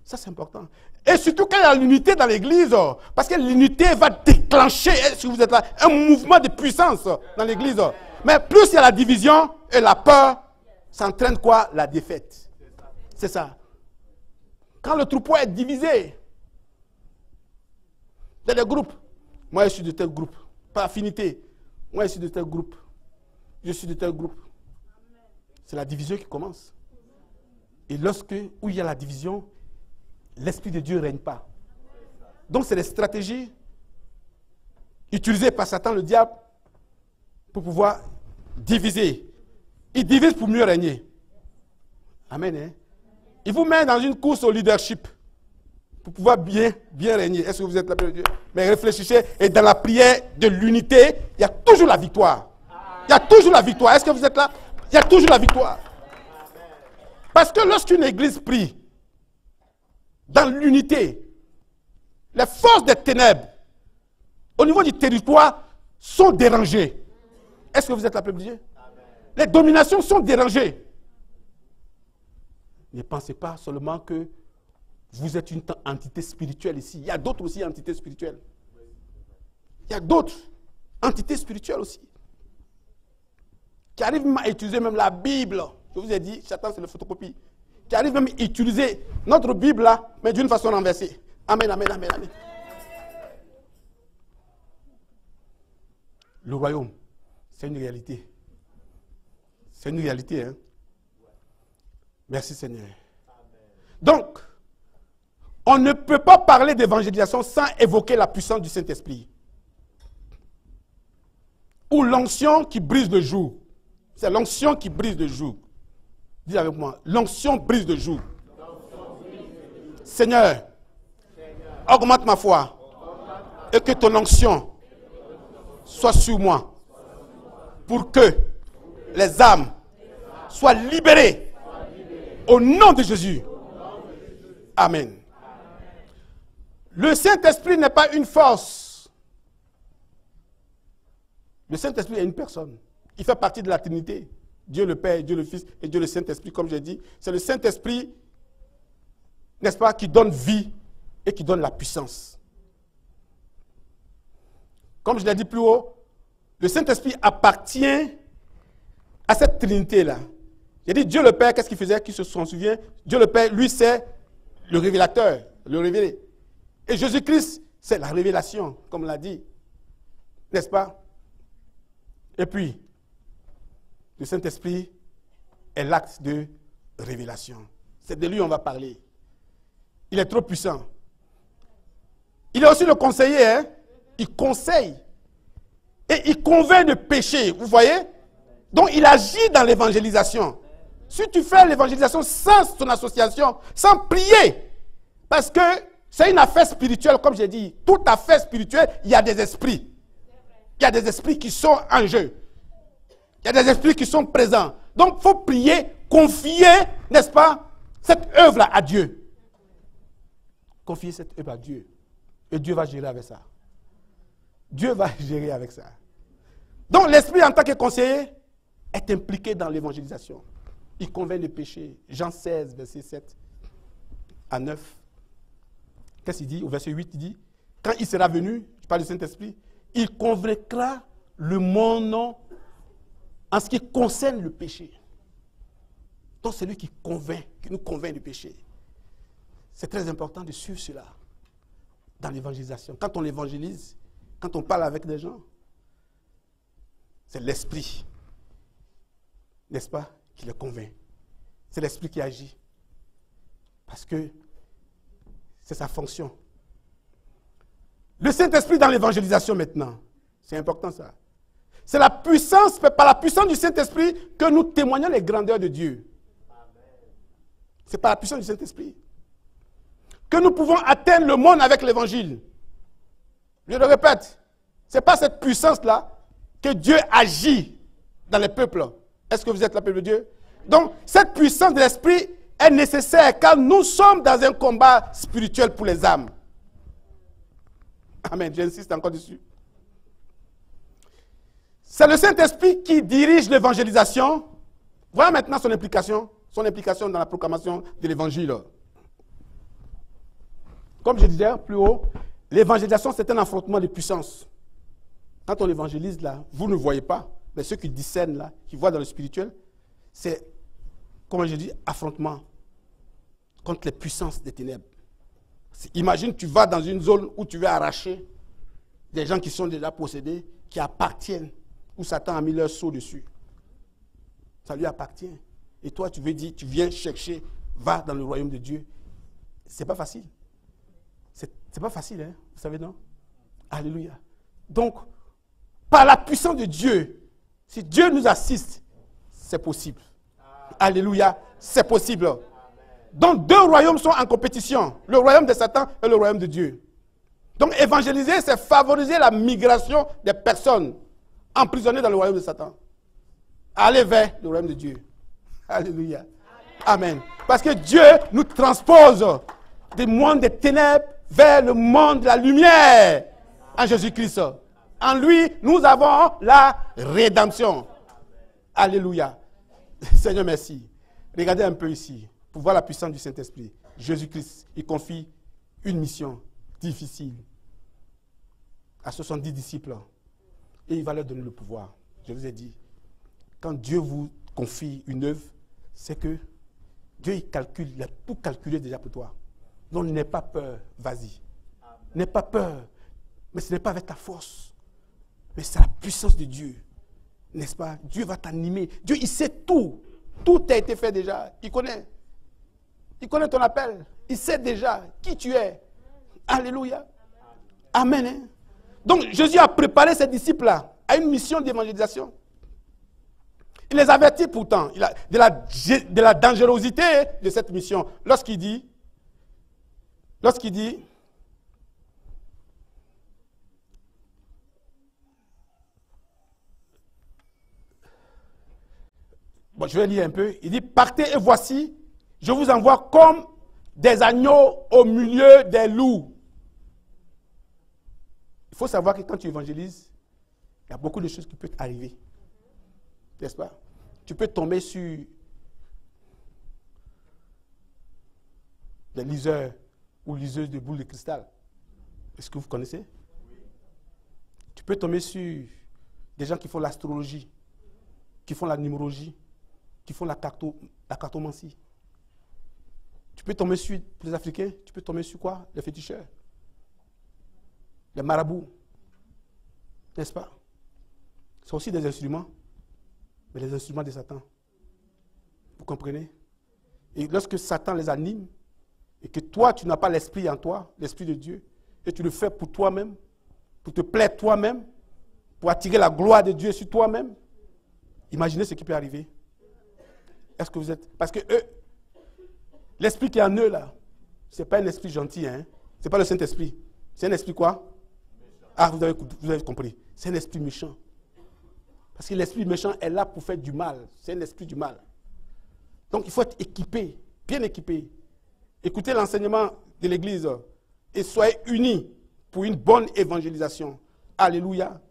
Ça, c'est important. Et surtout quand il y a l'unité dans l'église, parce que l'unité va déclencher, est-ce que vous êtes là, un mouvement de puissance dans l'église. Mais plus il y a la division et la peur, ça entraîne quoi? La défaite. C'est ça. Quand le troupeau est divisé, il y a des groupes. Moi, je suis de tel groupe. Par affinité. Moi, je suis de tel groupe. Je suis de tel groupe. C'est la division qui commence. Et où il y a la division, l'Esprit de Dieu ne règne pas. Donc, c'est les stratégies utilisées par Satan, le diable, pour pouvoir diviser. Il divise pour mieux régner. Amen. Hein? Il vous met dans une course au leadership pour pouvoir bien régner. Est-ce que vous êtes là, Dieu? Mais réfléchissez, et dans la prière de l'unité, il y a toujours la victoire. Il y a toujours la victoire. Est-ce que vous êtes là? Il y a toujours la victoire. Parce que lorsqu'une église prie dans l'unité, les forces des ténèbres au niveau du territoire sont dérangées. Est-ce que vous êtes la peuple de Dieu? Les dominations sont dérangées. Ne pensez pas seulement que vous êtes une entité spirituelle ici. Il y a d'autres aussi entités spirituelles. Il y a d'autres entités spirituelles aussi. Qui arrivent même à utiliser même la Bible. Je vous ai dit, Satan c'est le photocopie. Qui arrivent même à utiliser notre Bible là, mais d'une façon renversée. Amen, amen, amen, amen. Le royaume, c'est une réalité. C'est une réalité, hein. Merci Seigneur. Donc, on ne peut pas parler d'évangélisation sans évoquer la puissance du Saint-Esprit. Ou l'onction qui brise le joug. C'est l'onction qui brise le joug. Dis avec moi, l'onction brise le joug. Seigneur, augmente ma foi et que ton onction soit sur moi pour que les âmes soient libérées au nom de Jésus. Amen. Le Saint-Esprit n'est pas une force. Le Saint-Esprit est une personne. Il fait partie de la Trinité. Dieu le Père, Dieu le Fils et Dieu le Saint-Esprit, comme j'ai dit. C'est le Saint-Esprit, n'est-ce pas, qui donne vie et qui donne la puissance. Comme je l'ai dit plus haut, le Saint-Esprit appartient à cette Trinité-là. J'ai dit Dieu le Père, qu'est-ce qu'il faisait? Qui s'en souvient? Dieu le Père, lui, c'est le révélateur, le révélé. Et Jésus-Christ, c'est la révélation, comme on l'a dit. N'est-ce pas? Et puis, le Saint-Esprit est l'acte de révélation. C'est de lui qu'on va parler. Il est trop puissant. Il est aussi le conseiller, hein? Il conseille. Et il convainc de péché, vous voyez? Donc il agit dans l'évangélisation. Si tu fais l'évangélisation sans ton association, sans prier, parce que c'est une affaire spirituelle, comme j'ai dit, toute affaire spirituelle, il y a des esprits. Il y a des esprits qui sont en jeu. Il y a des esprits qui sont présents. Donc il faut prier, confier, n'est-ce pas, cette œuvre-là à Dieu. Confier cette œuvre à Dieu. Et Dieu va gérer avec ça. Dieu va gérer avec ça. Donc l'esprit en tant que conseiller est impliqué dans l'évangélisation. Il convainc de péché. Jean 16, verset 7 à 9. Qu'est-ce qu'il dit? Au verset 8, il dit, quand il sera venu, je parle du Saint-Esprit, il convaincra le monde en ce qui concerne le péché. Donc c'est lui qui nous convainc du péché. C'est très important de suivre cela dans l'évangélisation. Quand on évangélise, quand on parle avec des gens, c'est l'esprit, n'est-ce pas, qui les convainc. C'est l'esprit qui agit. Parce que c'est sa fonction. Le Saint-Esprit dans l'évangélisation maintenant, c'est important ça. C'est la puissance, par la puissance du Saint-Esprit que nous témoignons les grandeurs de Dieu. C'est par la puissance du Saint-Esprit que nous pouvons atteindre le monde avec l'évangile. Je le répète, ce n'est pas cette puissance-là que Dieu agit dans les peuples. Est-ce que vous êtes le peuple de Dieu? Donc, cette puissance de l'esprit est nécessaire car nous sommes dans un combat spirituel pour les âmes. Amen, j'insiste encore dessus. C'est le Saint-Esprit qui dirige l'évangélisation. Voilà maintenant son implication dans la proclamation de l'évangile. Comme je disais plus haut, l'évangélisation c'est un affrontement de puissance. Quand on évangélise là, vous ne voyez pas, mais ceux qui discernent là, qui voient dans le spirituel, c'est, comme je dis, affrontement contre les puissances des ténèbres. Imagine, tu vas dans une zone où tu veux arracher des gens qui sont déjà possédés, qui appartiennent, où Satan a mis leur sceau dessus. Ça lui appartient. Et toi, tu veux dire, tu viens chercher, va dans le royaume de Dieu. C'est pas facile. C'est pas facile, hein? Vous savez, non? Alléluia. Donc, par la puissance de Dieu, si Dieu nous assiste, c'est possible. Alléluia, c'est possible. Donc, deux royaumes sont en compétition. Le royaume de Satan et le royaume de Dieu. Donc, évangéliser, c'est favoriser la migration des personnes emprisonnées dans le royaume de Satan. aller vers le royaume de Dieu. Alléluia. Amen. Parce que Dieu nous transpose du monde des ténèbres vers le monde de la lumière en Jésus-Christ. En lui, nous avons la rédemption. Alléluia. Seigneur, merci. Regardez un peu ici pour voir la puissance du Saint-Esprit. Jésus-Christ, il confie une mission difficile à 70 disciples et il va leur donner le pouvoir. Je vous ai dit, quand Dieu vous confie une œuvre, c'est que Dieu il calcule, il a tout calculé déjà pour toi. Donc n'aie pas peur, vas-y. N'aie pas peur, mais ce n'est pas avec ta force, mais c'est la puissance de Dieu. N'est-ce pas? Dieu va t'animer. Dieu, il sait tout. Tout a été fait déjà. Il connaît. Il connaît ton appel. Il sait déjà qui tu es. Alléluia. Amen. Hein? Donc, Jésus a préparé ses disciples-là à une mission d'évangélisation. Il les avertit pourtant de la dangerosité de cette mission. Lorsqu'il dit, bon, je vais lire un peu. Il dit, partez et voici, je vous envoie comme des agneaux au milieu des loups. Il faut savoir que quand tu évangélises, il y a beaucoup de choses qui peuvent arriver. N'est-ce pas? Tu peux tomber sur des liseurs ou liseuses de boules de cristal. Est-ce que vous connaissez? Oui. Tu peux tomber sur des gens qui font l'astrologie, qui font la numérologie, qui font la cartomancie. Tu peux tomber sur les Africains, tu peux tomber sur quoi? Les féticheurs, les marabouts. N'est-ce pas? Ce sont aussi des instruments, mais les instruments de Satan. Vous comprenez? Et lorsque Satan les anime, et que toi, tu n'as pas l'esprit en toi, l'esprit de Dieu, et tu le fais pour toi-même, pour te plaire toi-même, pour attirer la gloire de Dieu sur toi-même, imaginez ce qui peut arriver. Est-ce que vous êtes... Parce que eux, l'esprit qui est en eux, là, ce n'est pas un esprit gentil, hein? Ce n'est pas le Saint-Esprit. C'est un esprit quoi? Ah, vous avez compris. C'est un esprit méchant. Parce que l'esprit méchant est là pour faire du mal. C'est un esprit du mal. Donc, il faut être équipé, bien équipé. Écoutez l'enseignement de l'Église et soyez unis pour une bonne évangélisation. Alléluia. Amen.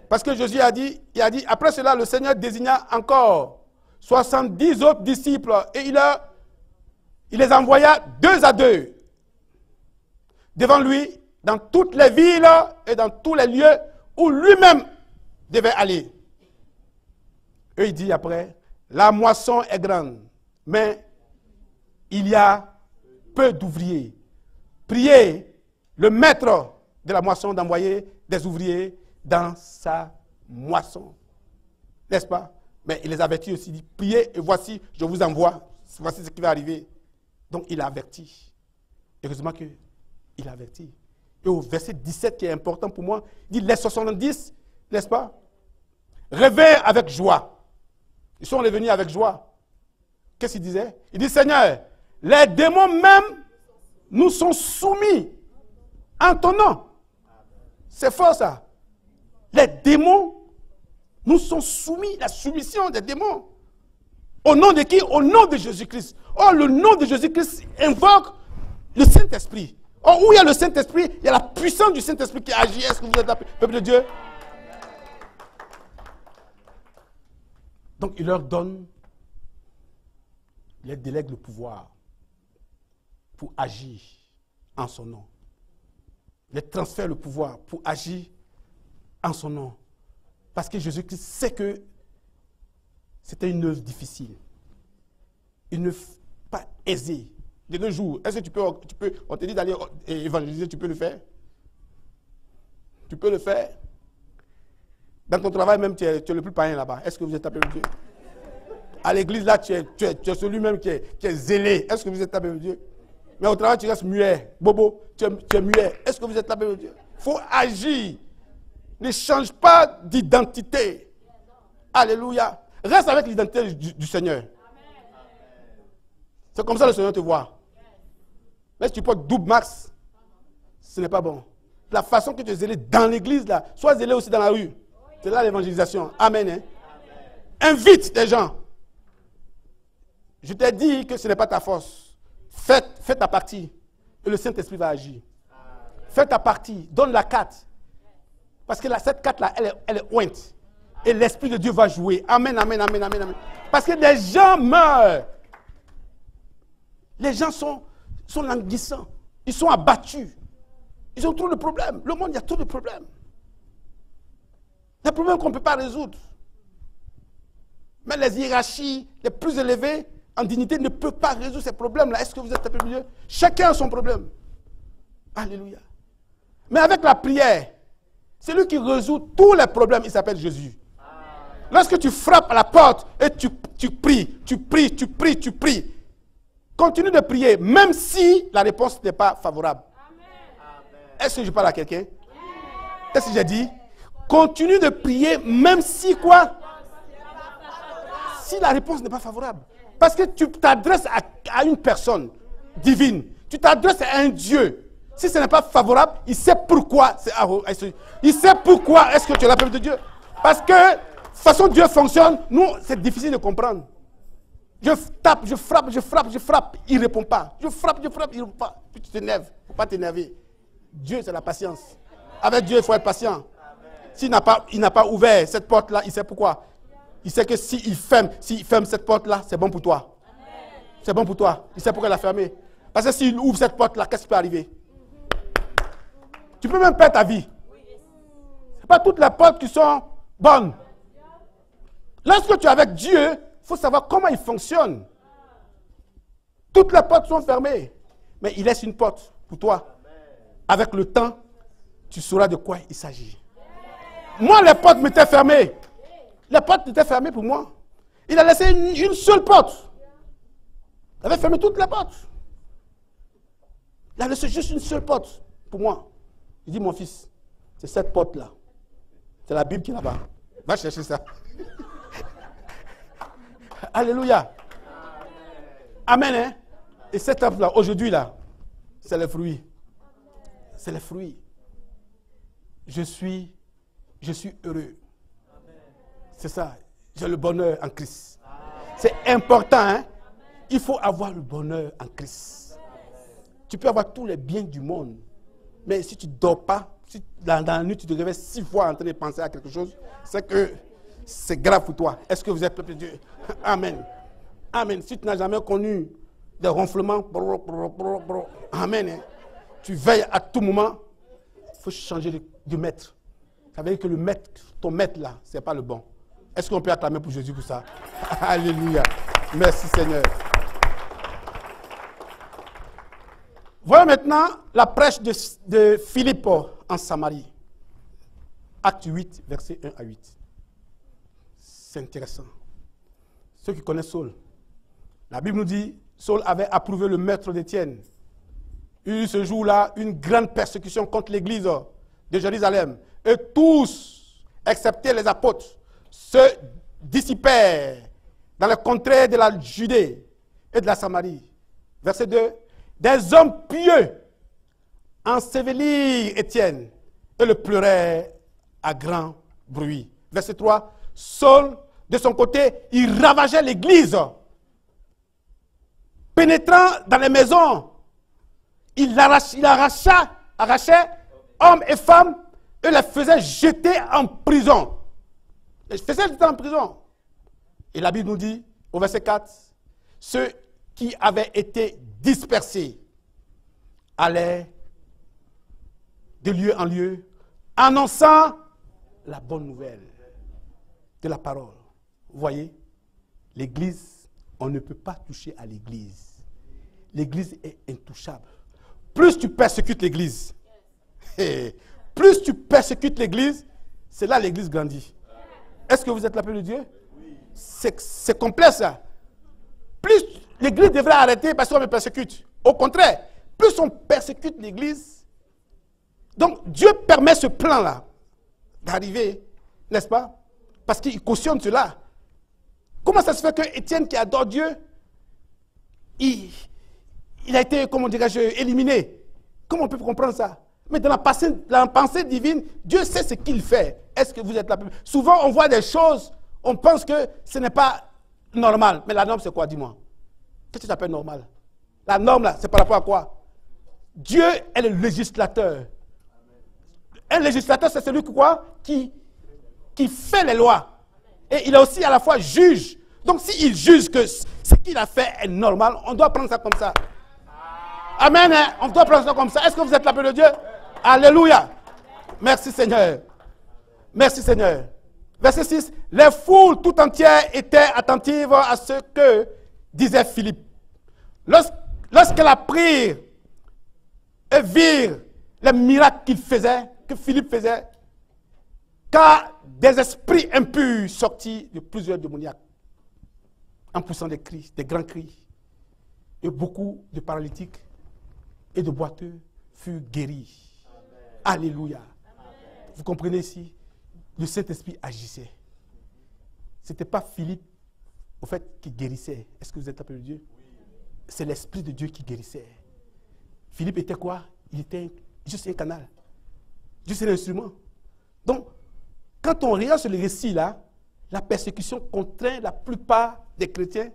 Parce que Jésus a dit, après cela, le Seigneur désigna encore 70 autres disciples et il les envoya 2 à 2 devant lui dans toutes les villes et dans tous les lieux où lui-même devait aller. Et il dit après, la moisson est grande, mais il y a peu d'ouvriers. Priez le maître de la moisson d'envoyer des ouvriers dans sa moisson. N'est-ce pas? Mais il les avertit aussi, il dit, priez et voici, je vous envoie. Voici ce qui va arriver. Donc il a averti. Heureusement qu'il a averti. Et au verset 17 qui est important pour moi, il dit, les 70, n'est-ce pas? Revinrent avec joie. Ils sont revenus avec joie. Qu'est-ce qu'il disait? Il dit, Seigneur, les démons même nous sont soumis en ton nom. C'est fort ça. Les démons nous sont soumis, la soumission des démons. Au nom de qui? Au nom de Jésus-Christ. Oh, le nom de Jésus-Christ invoque le Saint-Esprit. Oh, où il y a le Saint-Esprit, il y a la puissance du Saint-Esprit qui agit. Est-ce que vous êtes appelé, peuple de Dieu? Donc, il leur donne, il leur délègue le pouvoir pour agir en son nom. Il leur transfère le pouvoir pour agir en son nom. Parce que Jésus-Christ sait que c'était une œuvre difficile. Une œuvre pas aisée. De nos jours, est-ce que tu peux, on te dit d'aller évangéliser, tu peux le faire? Tu peux le faire? Dans ton travail même, tu es le plus païen là-bas. Est-ce que vous êtes appelé de Dieu? À l'église, là, tu es celui-même qui est zélé. Est-ce que vous êtes appelé de Dieu? Mais au travail, tu restes muet. Bobo, tu es muet. Est-ce que vous êtes appelé de Dieu? Il faut agir. Ne change pas d'identité. Alléluia. Reste avec l'identité du Seigneur. C'est comme ça que le Seigneur te voit. Mais si tu portes double max, ce n'est pas bon. La façon que tu es zélé dans l'église, là, sois zélé aussi dans la rue. C'est là l'évangélisation. Amen. Hein? Invite des gens. Je t'ai dit que ce n'est pas ta force. Fais ta partie. Et le Saint-Esprit va agir. Fais ta partie. Donne la carte. Parce que cette carte-là, elle est ointe. Et l'Esprit de Dieu va jouer. Amen, amen, amen, amen, amen. Parce que des gens meurent. Les gens sont languissants. Ils sont abattus. Ils ont trop de problèmes. Le monde, il y a trop de problèmes. Des problèmes qu'on ne peut pas résoudre. Mais les hiérarchies les plus élevées en dignité ne peuvent pas résoudre ces problèmes-là. Est-ce que vous êtes un peu mieux? Chacun a son problème. Alléluia. Mais avec la prière, c'est lui qui résout tous les problèmes. Il s'appelle Jésus. Lorsque tu frappes à la porte et tu pries, tu pries. Continue de prier, même si la réponse n'est pas favorable. Est-ce que je parle à quelqu'un? Est-ce que j'ai dit? Continue de prier, même si quoi? Si la réponse n'est pas favorable. Parce que tu t'adresses à une personne divine. Tu t'adresses à un Dieu. Si ce n'est pas favorable, il sait pourquoi. Il sait pourquoi est-ce que tu es l'appel de Dieu. Parce que, de toute façon, Dieu fonctionne. Nous, c'est difficile de comprendre. Je tape, je frappe. Il ne répond pas. Je frappe, il ne répond pas. Puis tu t'énerves. Il ne faut pas t'énerver. Dieu, c'est la patience. Avec Dieu, il faut être patient. S'il n'a pas ouvert cette porte-là, il sait pourquoi. Il sait que s'il ferme cette porte-là, c'est bon pour toi. C'est bon pour toi. Il sait pourquoi il l'a fermée. Parce que s'il ouvre cette porte-là, qu'est-ce qui peut arriver? Tu peux même perdre ta vie. Ce n'est pas toutes les portes qui sont bonnes. Lorsque tu es avec Dieu, il faut savoir comment il fonctionne. Toutes les portes sont fermées. Mais il laisse une porte pour toi. Avec le temps, tu sauras de quoi il s'agit. Moi, les portes m'étaient fermées. Les portes étaient fermées pour moi. Il a laissé une seule porte. Il avait fermé toutes les portes. Il a laissé juste une seule porte pour moi. Il dit, mon fils, c'est cette porte-là. C'est la Bible qui est là-bas. Va chercher ça. Alléluia. Amen. Hein? Et cette porte-là, aujourd'hui, là, c'est les fruits. C'est les fruits. Je suis heureux. C'est ça. J'ai le bonheur en Christ. C'est important. Hein? Il faut avoir le bonheur en Christ. Tu peux avoir tous les biens du monde. Mais si tu ne dors pas, si dans la nuit tu te réveilles 6 fois en train de penser à quelque chose, c'est que c'est grave pour toi. Est-ce que vous êtes peuple de Dieu? Amen. Amen. Si tu n'as jamais connu des ronflements, amen. Hein? Tu veilles à tout moment, il faut changer de maître. Ça veut dire que le maître, ton maître là, ce n'est pas le bon. Est-ce qu'on peut acclamer pour Jésus pour ça? Alléluia. Merci Seigneur. Voyons maintenant la prêche de Philippe en Samarie. Acte 8, versets 1 à 8. C'est intéressant. Ceux qui connaissent Saul, la Bible nous dit, Saul avait approuvé le meurtre d'Étienne. Il y a eu ce jour-là une grande persécution contre l'église de Jérusalem. Et tous, excepté les apôtres, se dissipèrent dans les contrées de la Judée et de la Samarie. Verset 2. Des hommes pieux ensevelirent Étienne et le pleuraient à grand bruit. Verset 3. Saul, de son côté, il ravageait l'église. Pénétrant dans les maisons, il arrachait hommes et femmes et les faisait jeter en prison. Il faisait jeter en prison. Et la Bible nous dit, au verset 4, ceux qui avaient été dispersés allaient de lieu en lieu, annonçant la bonne nouvelle de la parole. Vous voyez, l'église, on ne peut pas toucher à l'église. L'église est intouchable. Plus tu persécutes l'église, plus tu persécutes l'église, c'est là l'église grandit. Est-ce que vous êtes l'appel de Dieu? C'est complexe ça. Plus l'église devrait arrêter parce qu'on me persécute. Au contraire, plus on persécute l'église, donc Dieu permet ce plan-là d'arriver, n'est-ce pas? Parce qu'il cautionne cela. Comment ça se fait que Étienne qui adore Dieu, il a été, comment dirais-je, éliminé? Comment on peut comprendre ça? Mais dans la pensée divine, Dieu sait ce qu'il fait. Est-ce que vous êtes là? Souvent, on voit des choses, On pense que ce n'est pas normal. Mais la norme, c'est quoi, dis-moi? Qu'est-ce que tu appelles normal? La norme, là, c'est par rapport à quoi? Dieu est le législateur. Un législateur, c'est celui qui fait les lois. Et il est aussi à la fois juge. Donc, s'il juge que ce qu'il a fait est normal, on doit prendre ça comme ça. Amen. Hein? On doit prendre ça comme ça. Est-ce que vous êtes l'appel de Dieu? Alléluia. Merci Seigneur. Merci Seigneur. Verset 6. Les foules tout entières étaient attentives à ce que disait Philippe. Lorsqu'elles apprirent et virent les miracles qu'il faisait, que Philippe faisait, car des esprits impurs sortis de plusieurs démoniaques, en poussant des cris, des grands cris, et beaucoup de paralytiques et de boiteux furent guéris. Amen. Alléluia. Amen. Vous comprenez ici, le Saint-Esprit agissait. Ce n'était pas Philippe, au fait, qui guérissait. Est-ce que vous êtes appelé de Dieu? Oui. C'est l'Esprit de Dieu qui guérissait. Philippe était quoi? Il était juste un canal. Juste un instrument. Donc, quand on regarde sur le récit là, la persécution contraint la plupart des chrétiens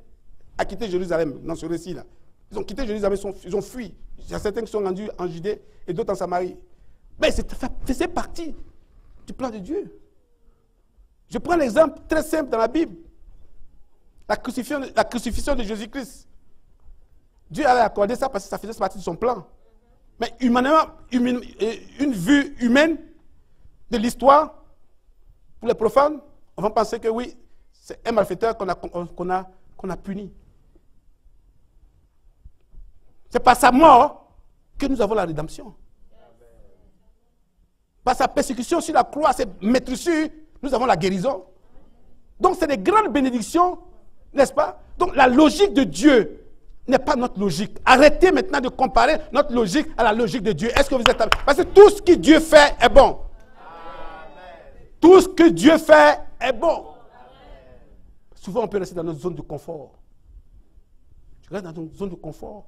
à quitter Jérusalem dans ce récit-là. Ils ont quitté Jérusalem, ils ont fui. Il y a certains qui sont rendus en Judée et d'autres en Samarie. Mais ça faisait partie du plan de Dieu. Je prends l'exemple très simple dans la Bible. La crucifixion de Jésus-Christ. Dieu avait accordé ça parce que ça faisait partie de son plan. Mais humainement, une vue humaine de l'histoire, pour les profanes, on va penser que oui, c'est un malfaiteur qu'on a puni. C'est par sa mort que nous avons la rédemption. Par sa persécution sur la croix, ses maîtresses, nous avons la guérison. Donc c'est des grandes bénédictions, n'est-ce pas? Donc la logique de Dieu n'est pas notre logique. Arrêtez maintenant de comparer notre logique à la logique de Dieu. Est-ce que vous êtes... Parce que tout ce que Dieu fait est bon. Tout ce que Dieu fait est bon. Souvent, on peut rester dans notre zone de confort. Tu restes dans ton zone de confort.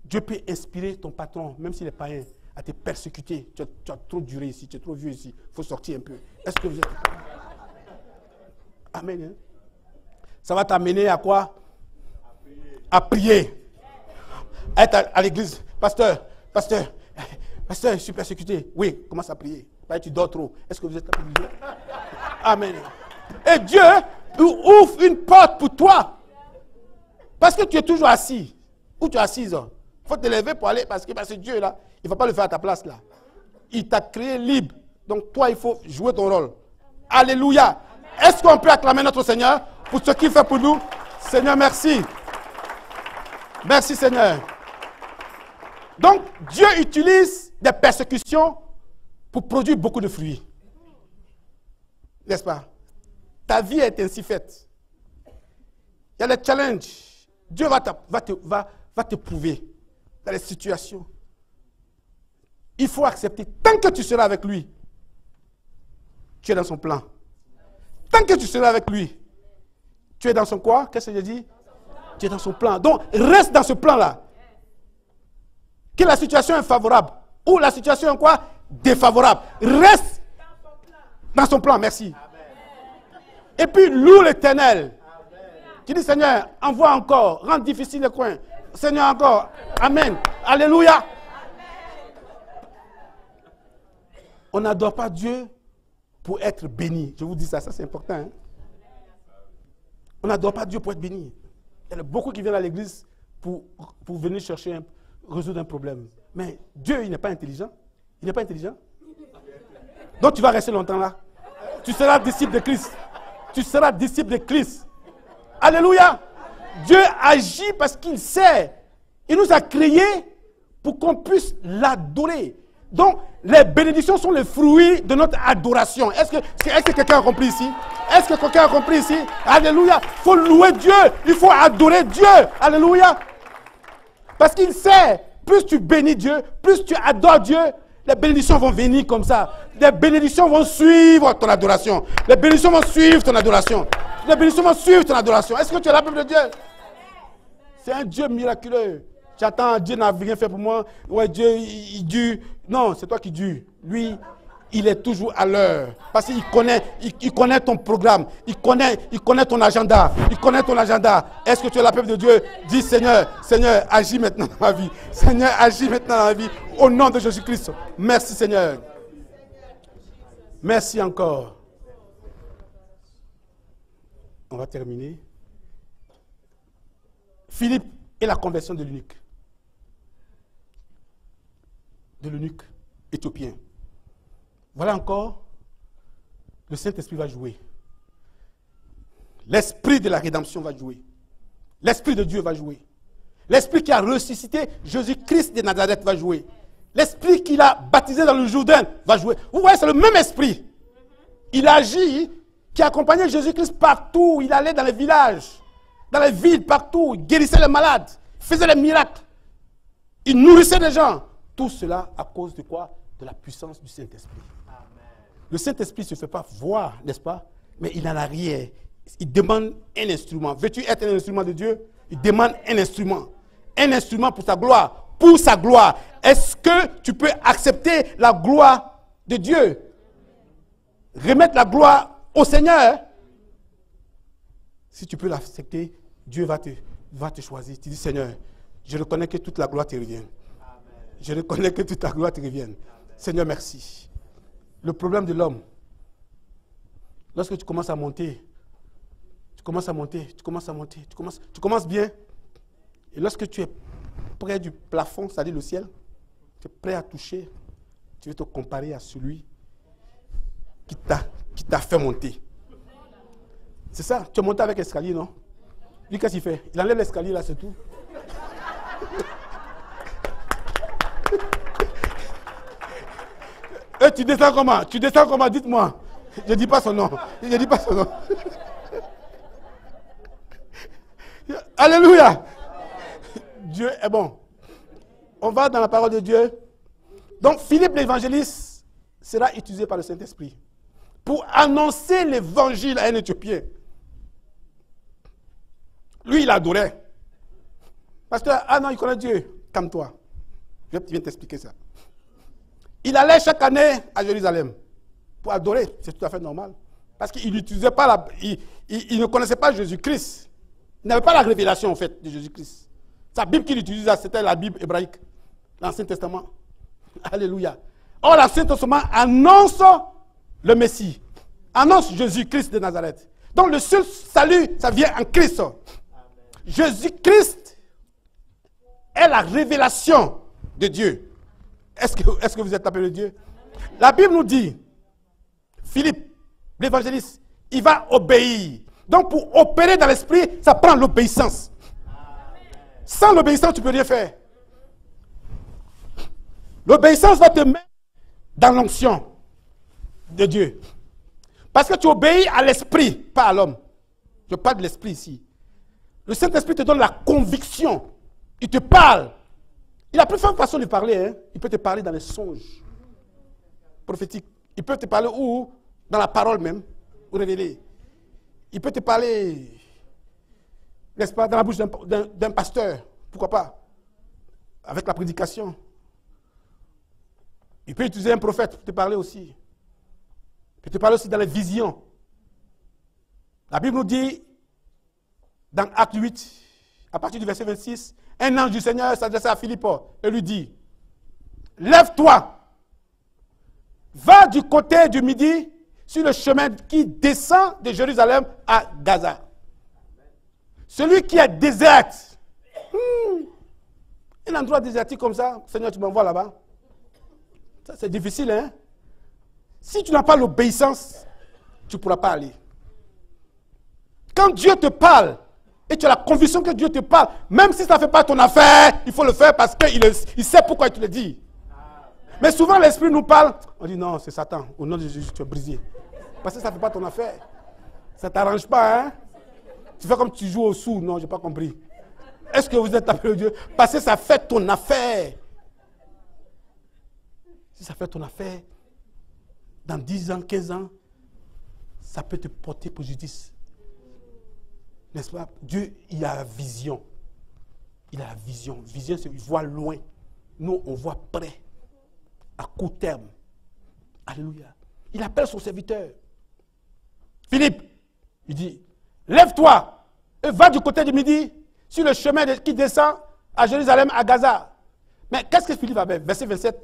Dieu peut inspirer ton patron, même s'il est païen, à te persécuter. Tu as trop duré ici, tu es trop vieux ici. Il faut sortir un peu. Est-ce que vous êtes... Amen. Hein? Ça va t'amener à quoi? À prier. À être à l'église. Pasteur, je suis persécuté. Oui, commence à prier. Tu dors trop. Est-ce que vous êtes là pour Dieu? Amen. Et Dieu ouvre une porte pour toi. Parce que tu es toujours assis. Où tu es assise? Il faut te lever pour aller. Parce que Dieu là, il ne va pas le faire à ta place là. Il t'a créé libre. Donc toi, il faut jouer ton rôle. Alléluia. Est-ce qu'on peut acclamer notre Seigneur pour ce qu'il fait pour nous? Seigneur, merci. Merci Seigneur. Donc Dieu utilise des persécutions pour produire beaucoup de fruits. N'est-ce pas? Ta vie est ainsi faite. Il y a des challenges. Dieu va te prouver dans les situations. Il faut accepter. Tant que tu seras avec lui, tu es dans son plan. Tant que tu seras avec lui, tu es dans son quoi? Qu'est-ce que je dis? Tu es dans son plan. Donc, reste dans ce plan-là. Que la situation est favorable ou la situation est quoi? Défavorable. Reste dans son plan. Merci. Et puis, loue l'Éternel. Tu dis, Seigneur, envoie encore. Rends difficile les coins. Seigneur, encore. Amen. Alléluia. On n'adore pas Dieu pour être béni. Je vous dis ça, c'est important. Hein? On n'adore pas Dieu pour être béni. Il y en a beaucoup qui viennent à l'église pour venir chercher, résoudre un problème. Mais Dieu, il n'est pas intelligent. Il n'est pas intelligent. Donc tu vas rester longtemps là. Tu seras disciple de Christ. Tu seras disciple de Christ. Alléluia. Dieu agit parce qu'il sait. Il nous a créés pour qu'on puisse l'adorer. Donc, les bénédictions sont les fruits de notre adoration. Est-ce que quelqu'un a compris ici? Est-ce que quelqu'un a compris ici? Alléluia. Il faut louer Dieu. Il faut adorer Dieu. Alléluia. Parce qu'il sait, plus tu bénis Dieu, plus tu adores Dieu, les bénédictions vont venir comme ça. Les bénédictions vont suivre ton adoration. Les bénédictions vont suivre ton adoration. Les bénédictions vont suivre ton adoration. Est-ce que tu es la peuple de Dieu? C'est un Dieu miraculeux. J'attends, Dieu n'a rien fait pour moi. Ouais, Dieu, il dure. Non, c'est toi qui dure. Lui, Il est toujours à l'heure. Parce qu'il connaît ton programme. Il connaît ton agenda. Il connaît ton agenda. Est-ce que tu es la peuple de Dieu? Dis Seigneur, agis maintenant dans ma vie. Seigneur, agis maintenant dans ma vie. Au nom de Jésus-Christ. Merci Seigneur. Merci encore. On va terminer. Philippe et la conversion de l'eunuque. Éthiopien. Voilà encore, le Saint-Esprit va jouer. L'Esprit de la rédemption va jouer. L'Esprit de Dieu va jouer. L'Esprit qui a ressuscité Jésus-Christ de Nazareth va jouer. L'Esprit qu'il a baptisé dans le Jourdain va jouer. Vous voyez, c'est le même Esprit. Il agit, qui accompagnait Jésus-Christ partout. Il allait dans les villages, dans les villes, partout. Il guérissait les malades, faisait les miracles. Il nourrissait les gens. Tout cela à cause de quoi? De la puissance du Saint-Esprit. Le Saint-Esprit ne se fait pas voir, n'est-ce pas? Mais il en a rien. Il demande un instrument. Veux-tu être un instrument de Dieu? Il demande un instrument. Un instrument pour sa gloire. Pour sa gloire. Est-ce que tu peux accepter la gloire de Dieu? Remettre la gloire au Seigneur? Si tu peux l'accepter, Dieu va te choisir. Tu dis, Seigneur, je reconnais que toute la gloire te revient. Je reconnais que toute la gloire te revient. Seigneur, merci. Le problème de l'homme, lorsque tu commences à monter, tu commences bien, et lorsque tu es près du plafond, c'est-à-dire le ciel, tu es prêt à toucher, tu veux te comparer à celui qui t'a fait monter. C'est ça, tu es monté avec l'escalier, non? Lui, qu'est-ce qu'il fait? Il enlève l'escalier là, c'est tout. Et tu descends comment? Dites-moi. Je ne dis pas son nom. Alléluia. Dieu est bon. On va dans la parole de Dieu. Donc Philippe l'évangéliste sera utilisé par le Saint-Esprit pour annoncer l'évangile à un Éthiopien. Lui, il adorait. Pasteur, ah non, il connaît Dieu. Calme-toi. Je viens t'expliquer ça. Il allait chaque année à Jérusalem pour adorer. C'est tout à fait normal. Parce qu'il n'utilisait pas il ne connaissait pas Jésus-Christ. Il n'avait pas la révélation en fait de Jésus-Christ. Sa Bible qu'il utilisait, c'était la Bible hébraïque, l'Ancien Testament. Alléluia. Or, l'Ancien Testament annonce le Messie, annonce Jésus-Christ de Nazareth. Donc, le seul salut, ça vient en Christ. Jésus-Christ est la révélation de Dieu. Est-ce que vous êtes appelé de Dieu? La Bible nous dit, Philippe, l'évangéliste, il va obéir. Donc pour opérer dans l'esprit, ça prend l'obéissance. Sans l'obéissance, tu ne peux rien faire. L'obéissance va te mettre dans l'onction de Dieu. Parce que tu obéis à l'esprit, pas à l'homme. Je parle de l'esprit ici. Le Saint-Esprit te donne la conviction. Il te parle. Il a plusieurs façons de parler. Hein. Il peut te parler dans les songes prophétiques. Il peut te parler ou dans la parole même, ou révéler. Il peut te parler, n'est-ce pas, dans la bouche d'un pasteur. Pourquoi pas? Avec la prédication. Il peut utiliser un prophète pour te parler aussi. Il peut te parler aussi dans les visions. La Bible nous dit, dans Acte 8, à partir du verset 26, un ange du Seigneur s'adressait à Philippe et lui dit, lève-toi, va du côté du midi sur le chemin qui descend de Jérusalem à Gaza. Celui qui est désert, un endroit désertique comme ça, Seigneur, tu m'envoies là-bas. Ça, c'est difficile, hein? Si tu n'as pas l'obéissance, tu ne pourras pas aller. Quand Dieu te parle, et tu as la conviction que Dieu te parle, même si ça ne fait pas ton affaire, il faut le faire parce qu'il sait pourquoi il te le dit. Mais souvent l'Esprit nous parle, on dit non, c'est Satan, au nom de Jésus, tu es brisé. Parce que ça ne fait pas ton affaire. Ça ne t'arrange pas, hein? Tu fais comme tu joues au sou, non, je n'ai pas compris. Est-ce que vous êtes appelé Dieu? Parce que ça fait ton affaire. Si ça fait ton affaire, dans 10 ans, 15 ans, ça peut te porter préjudice. N'est-ce pas? Dieu, il a la vision. Il a la vision. Vision, c'est qu'il voit loin. Nous, on voit près. À court terme. Alléluia. Il appelle son serviteur. Philippe, il dit, lève-toi et va du côté du midi sur le chemin qui descend à Jérusalem, à Gaza. Mais qu'est-ce que Philippe avait? Verset 27.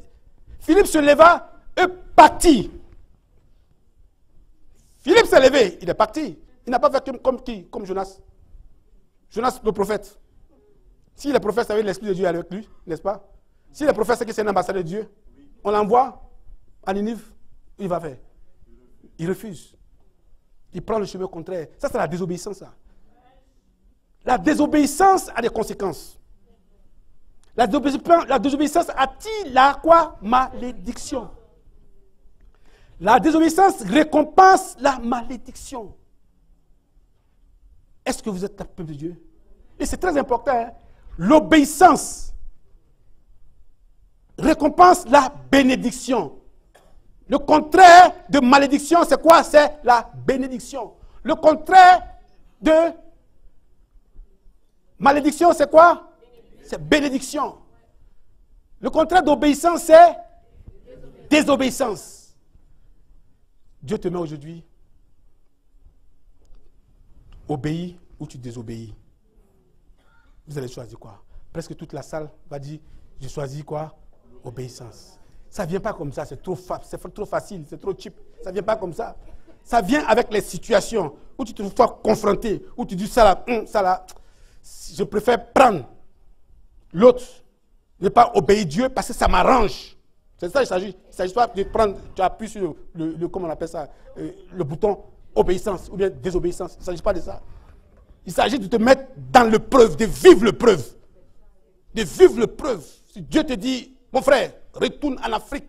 Philippe se leva et partit. Philippe s'est levé, il est parti. Il n'a pas fait comme qui? Comme Jonas. Jonas, le prophète. Si le prophète savait l'Esprit de Dieu avec lui, n'est-ce pas? Si le prophète sait que c'est un ambassadeur de Dieu, on l'envoie à Ninive, il va faire. Il refuse. Il prend le chemin contraire. Ça, c'est la désobéissance. Ça. La désobéissance a des conséquences. La désobéissance attire la quoi? Malédiction. La désobéissance récompense la malédiction. Est-ce que vous êtes un peuple de Dieu? Et c'est très important. Hein? L'obéissance récompense la bénédiction. Le contraire de malédiction, c'est quoi? C'est la bénédiction. Le contraire de malédiction, c'est quoi? C'est bénédiction. Le contraire d'obéissance, c'est désobéissance. Dieu te met aujourd'hui, obéis ou tu désobéis. Vous allez choisir quoi? Presque toute la salle va dire, je choisis quoi? Obéissance. Ça ne vient pas comme ça, c'est trop facile, c'est trop cheap. Ça ne vient pas comme ça. Ça vient avec les situations où tu te vois confronté, où tu dis ça là, je préfère prendre l'autre, ne pas obéir Dieu parce que ça m'arrange. C'est ça qu'il s'agit. Il ne s'agit pas de prendre, tu appuies sur comment on appelle ça, le bouton obéissance ou bien désobéissance. Il ne s'agit pas de ça. Il s'agit de te mettre dans l'épreuve, de vivre l'épreuve. De vivre l'épreuve. Si Dieu te dit, mon frère, retourne en Afrique.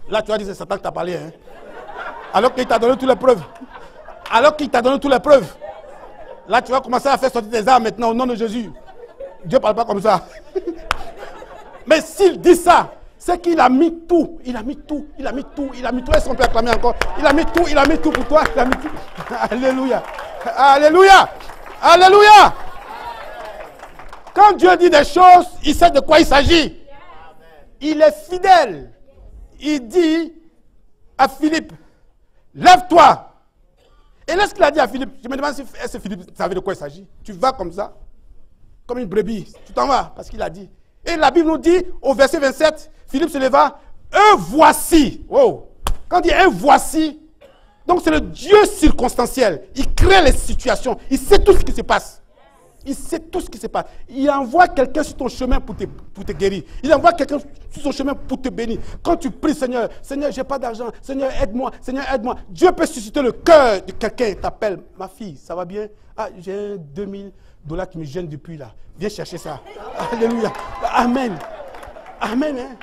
Là, tu vas dire, c'est Satan qui t'a parlé. Hein? Alors qu'il t'a donné toutes les preuves. Alors qu'il t'a donné toutes les preuves. Là, tu vas commencer à faire sortir tes armes maintenant au nom de Jésus. Dieu ne parle pas comme ça. Mais s'il dit ça, c'est qu'il a mis tout. Il a mis tout. Il a mis tout. Il a mis tout. Est-ce qu'on peut acclamer encore? Il a mis tout. Il a mis tout pour toi. Il a mis tout. Alléluia. Alléluia. Alléluia. Quand Dieu dit des choses, il sait de quoi il s'agit. Il est fidèle. Il dit à Philippe, lève-toi. Et là, ce qu'il a dit à Philippe, je me demande si Philippe savait de quoi il s'agit. Tu vas comme ça, comme une brebis. Tu t'en vas, parce qu'il a dit. Et la Bible nous dit, au verset 27, Philippe se leva, un voici. Wow. Quand il dit un voici, donc c'est le Dieu circonstanciel. Il crée les situations. Il sait tout ce qui se passe. Il sait tout ce qui se passe. Il envoie quelqu'un sur ton chemin pour te guérir. Il envoie quelqu'un sur ton chemin pour te bénir. Quand tu pries, Seigneur, Seigneur, j'ai pas d'argent. Seigneur, aide-moi. Seigneur, aide-moi. Dieu peut susciter le cœur de quelqu'un et t'appelle. Ma fille, ça va bien? Ah, j'ai $2000 qui me gênent depuis là. Viens chercher ça. Alléluia. Amen. Amen. Hein?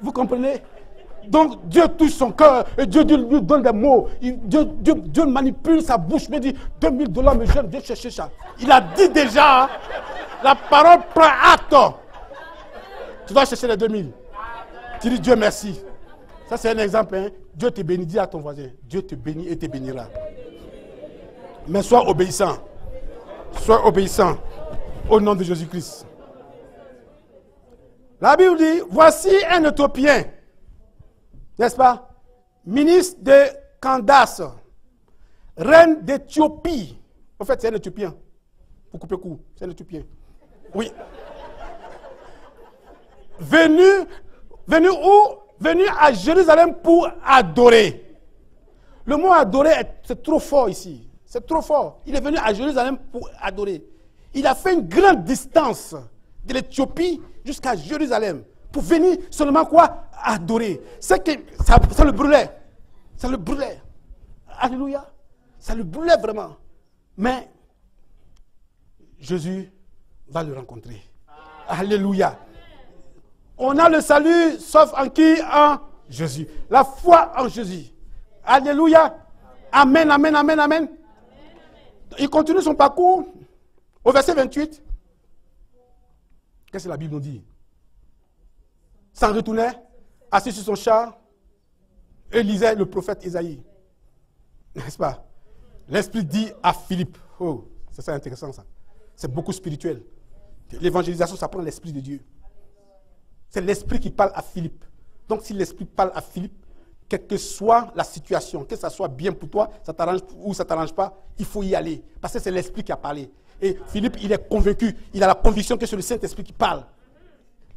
Vous comprenez? Donc Dieu touche son cœur et Dieu lui donne des mots. Dieu manipule sa bouche, me dit $2000 me gênent, viens chercher ça. Il a dit déjà, la parole prend acte. Tu vas chercher les 2000. Tu dis Dieu merci. Ça c'est un exemple. Hein? Dieu te bénit, dis à ton voisin, Dieu te bénit et te bénira. Mais sois obéissant. Sois obéissant au nom de Jésus-Christ. La Bible dit, voici un Éthiopien. N'est-ce pas? Ministre de Candace, reine d'Éthiopie. En fait, c'est un Éthiopien. Pour couper court, c'est un Éthiopien. Oui. Venu où? Venu à Jérusalem pour adorer. Le mot adorer, c'est trop fort ici. C'est trop fort. Il est venu à Jérusalem pour adorer. Il a fait une grande distance de l'Éthiopie jusqu'à Jérusalem. Pour venir seulement quoi? Adorer. C'est que ça le brûlait. Ça le brûlait. Alléluia. Ça le brûlait vraiment. Mais Jésus va le rencontrer. Alléluia. On a le salut sauf en qui? En Jésus. La foi en Jésus. Alléluia. Amen, amen, amen, amen. Il continue son parcours au verset 28. Qu'est-ce que la Bible nous dit? S'en retournait, assis sur son char, et lisait le prophète Isaïe. N'est-ce pas? L'Esprit dit à Philippe. Oh, c'est ça intéressant ça. C'est beaucoup spirituel. L'évangélisation, ça prend l'Esprit de Dieu. C'est l'Esprit qui parle à Philippe. Donc si l'Esprit parle à Philippe, quelle que soit la situation, que ça soit bien pour toi, ça t'arrange ou ça ne t'arrange pas, il faut y aller. Parce que c'est l'Esprit qui a parlé. Et Philippe, il est convaincu, il a la conviction que c'est le Saint-Esprit qui parle.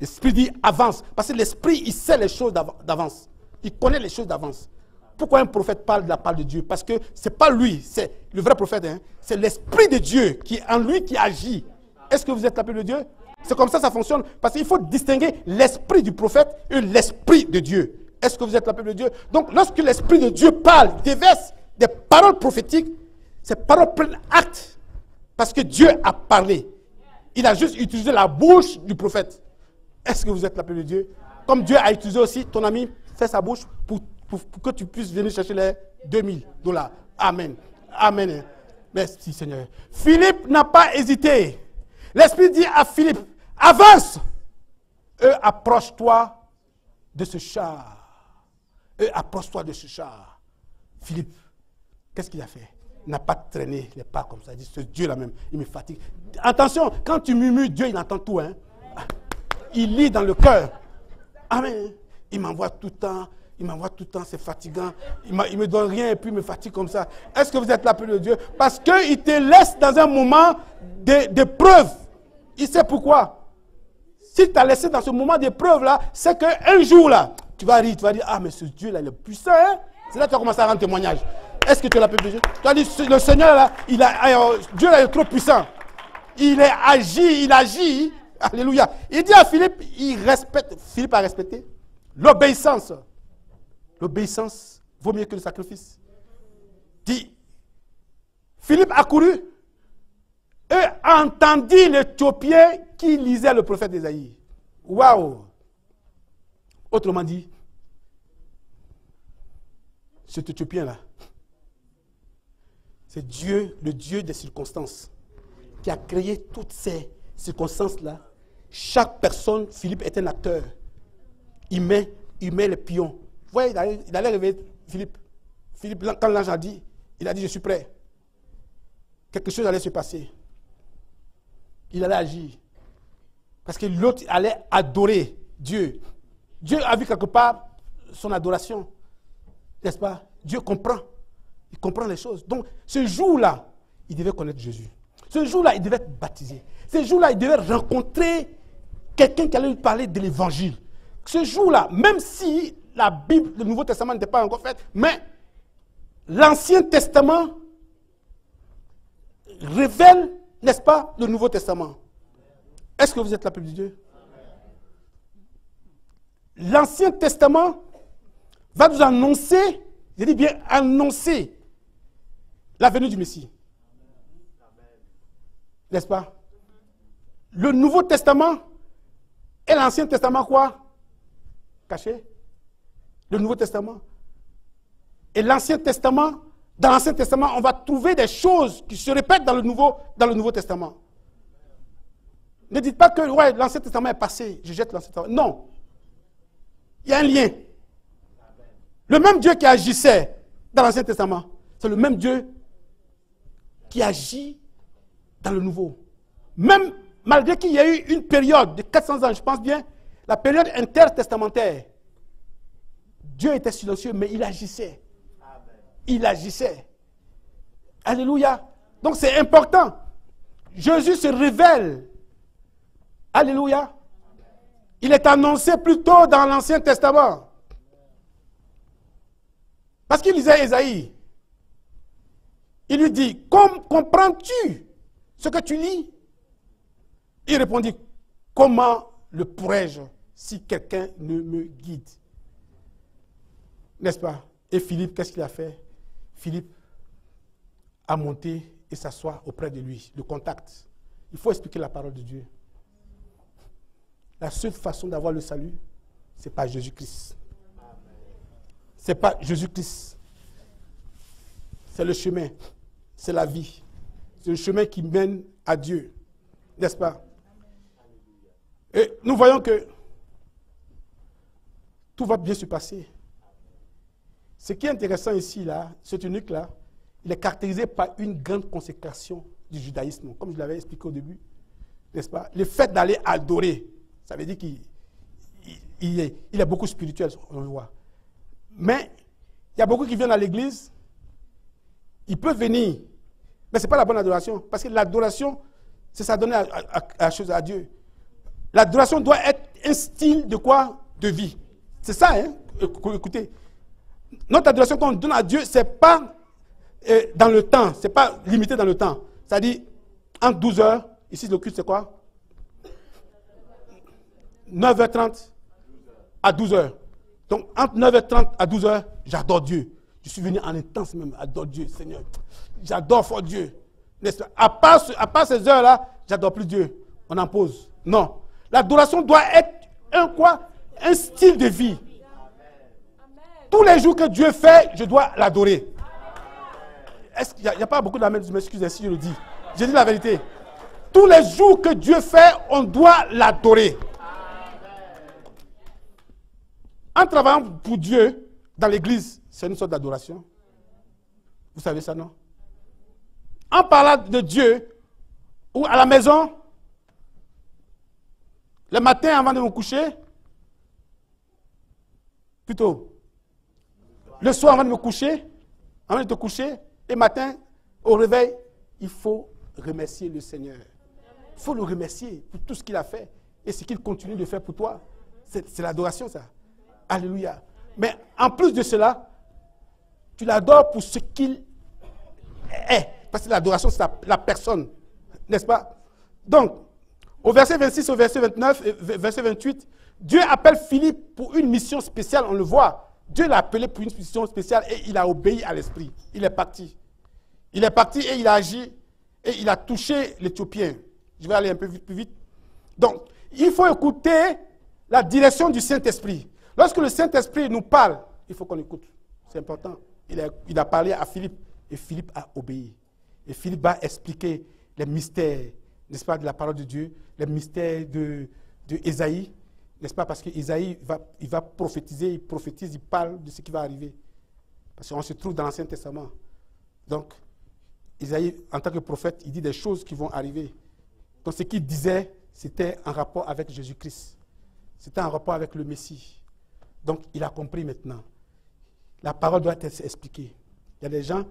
L'Esprit dit avance. Parce que l'Esprit, il sait les choses d'avance. Il connaît les choses d'avance. Pourquoi un prophète parle de la parole de Dieu? Parce que ce n'est pas lui, c'est le vrai prophète. Hein? C'est l'Esprit de Dieu qui est en lui qui agit. Est-ce que vous êtes l'appel de Dieu? C'est comme ça fonctionne. Parce qu'il faut distinguer l'Esprit du prophète et l'Esprit de Dieu. Est-ce que vous êtes l'appel de Dieu? Donc lorsque l'Esprit de Dieu parle, déverse des paroles prophétiques, ces paroles prennent acte. Parce que Dieu a parlé. Il a juste utilisé la bouche du prophète. Est-ce que vous êtes l'appel de Dieu? Comme Dieu a utilisé aussi, ton ami fait sa bouche pour que tu puisses venir chercher les $2000. Amen. Amen. Merci Seigneur. Philippe n'a pas hésité. L'Esprit dit à Philippe, avance. Approche-toi de ce char. Approche-toi de ce char. Philippe, qu'est-ce qu'il a fait? Il n'a pas traîné les pas comme ça. Il dit, ce Dieu-là même, il me fatigue. Attention, quand tu murmures, Dieu, il entend tout. Hein? Il lit dans le cœur. Amen. Il m'envoie tout le temps. Il m'envoie tout le temps, c'est fatigant. Il ne me donne rien et puis il me fatigue comme ça. Est-ce que vous êtes l'appel de Dieu? Parce qu'il te laisse dans un moment d'épreuve. Il sait pourquoi. S'il t'a laissé dans ce moment d'épreuve là, c'est qu'un jour là, tu vas rire, ah mais ce Dieu là, il est puissant. Hein? C'est là que tu vas commencer à rendre témoignage. Est-ce que tu es l'appel de Dieu? Tu as dit, le Seigneur là, Dieu là, il est trop puissant. Il agit. Alléluia. Il dit à Philippe, Philippe a respecté l'obéissance. L'obéissance vaut mieux que le sacrifice. Dit, Philippe a couru et entendit l'Éthiopien qui lisait le prophète Ésaïe. Waouh! Autrement dit, cet Éthiopien-là, c'est Dieu, le Dieu des circonstances, qui a créé toutes ces circonstances-là. Chaque personne, Philippe est un acteur. Il met les pions. Vous voyez, il allait réveiller Philippe. Philippe, quand l'ange a dit, il a dit, je suis prêt. Quelque chose allait se passer. Il allait agir. Parce que l'autre allait adorer Dieu. Dieu a vu quelque part son adoration. N'est-ce pas? Dieu comprend. Il comprend les choses. Donc, ce jour-là, il devait connaître Jésus. Ce jour-là, il devait être baptisé. Ce jour-là, il devait rencontrer quelqu'un qui allait lui parler de l'évangile. Ce jour-là, même si la Bible, le Nouveau Testament n'était pas encore fait, mais l'Ancien Testament révèle, n'est-ce pas, le Nouveau Testament. Est-ce que vous êtes l'appel de Dieu? L'Ancien Testament va nous annoncer, je dis bien annoncer, la venue du Messie. N'est-ce pas? Le Nouveau Testament et l'Ancien Testament quoi? Caché. Le Nouveau Testament. Et l'Ancien Testament, dans l'Ancien Testament, on va trouver des choses qui se répètent dans le Nouveau Testament. Ne dites pas que ouais, l'Ancien Testament est passé, je jette l'Ancien Testament. Non. Il y a un lien. Le même Dieu qui agissait dans l'Ancien Testament, c'est le même Dieu qui agit dans le Nouveau. Même malgré qu'il y a eu une période de 400 ans, je pense bien, la période intertestamentaire, Dieu était silencieux, mais il agissait. Il agissait. Alléluia. Donc c'est important. Jésus se révèle. Alléluia. Il est annoncé plus tôt dans l'Ancien Testament. Parce qu'il lisait Ésaïe. Il lui dit, comprends-tu ce que tu lis? Il répondit, comment le pourrais-je si quelqu'un ne me guide? N'est-ce pas? Et Philippe, qu'est-ce qu'il a fait? Philippe a monté et s'assoit auprès de lui, le contact. Il faut expliquer la parole de Dieu. La seule façon d'avoir le salut, ce n'est pas Jésus-Christ. Ce n'est pas Jésus-Christ. C'est le chemin. C'est la vie. C'est le chemin qui mène à Dieu. N'est-ce pas? Et nous voyons que tout va bien se passer. Ce qui est intéressant ici, là, cette eunuque-là, il est caractérisé par une grande consécration du judaïsme, comme je l'avais expliqué au début. N'est-ce pas? Le fait d'aller adorer, ça veut dire qu'il est beaucoup spirituel, on le voit. Mais Il y a beaucoup qui viennent à l'église, ils peuvent venir, mais ce n'est pas la bonne adoration. Parce que l'adoration, c'est ça donner à Dieu. L'adoration doit être un style de quoi? De vie. C'est ça, hein? Écoutez. Notre adoration qu'on donne à Dieu, ce n'est pas dans le temps, ce n'est pas limité dans le temps. C'est-à-dire, entre 12 heures, ici le culte c'est quoi? 9h30 à 12h. Donc, entre 9h30 à 12h, j'adore Dieu. Je suis venu en intense même, j'adore Dieu, Seigneur. J'adore fort Dieu. À part ces heures-là, j'adore plus Dieu. On en pose. Non. L'adoration doit être un style de vie. Tous les jours que Dieu fait, je dois l'adorer. Est-ce qu'il n'y a pas beaucoup d'amen? Je m'excuse si je le dis. J'ai dit la vérité. Tous les jours que Dieu fait, on doit l'adorer. En travaillant pour Dieu, dans l'église, c'est une sorte d'adoration. Vous savez ça, non? En parlant de Dieu, ou à la maison, le matin avant de me coucher, plutôt, le soir avant de me coucher, avant de te coucher, et matin, au réveil, il faut remercier le Seigneur. Il faut le remercier pour tout ce qu'il a fait et ce qu'il continue de faire pour toi. C'est l'adoration, ça. Alléluia. Mais en plus de cela, tu l'adores pour ce qu'il est. Parce que l'adoration, c'est la personne. N'est-ce pas? Donc, au verset 26, au verset 29, et verset 28, Dieu appelle Philippe pour une mission spéciale, on le voit. Dieu l'a appelé pour une mission spéciale et il a obéi à l'esprit. Il est parti. Il est parti et il a agi et il a touché l'Éthiopien. Je vais aller un peu plus vite. Donc, il faut écouter la direction du Saint-Esprit. Lorsque le Saint-Esprit nous parle, il faut qu'on écoute. C'est important. Il a parlé à Philippe et Philippe a obéi. Et Philippe va expliquer les mystères, n'est-ce pas, de la parole de Dieu, les mystères de Ésaïe, n'est-ce pas, parce qu'Ésaïe il va prophétiser, il prophétise, il parle de ce qui va arriver. Parce qu'on se trouve dans l'Ancien Testament. Donc, Ésaïe, en tant que prophète, il dit des choses qui vont arriver. Donc, ce qu'il disait, c'était en rapport avec Jésus-Christ. C'était en rapport avec le Messie. Donc, il a compris maintenant. La parole doit être expliquée. Il y a des gens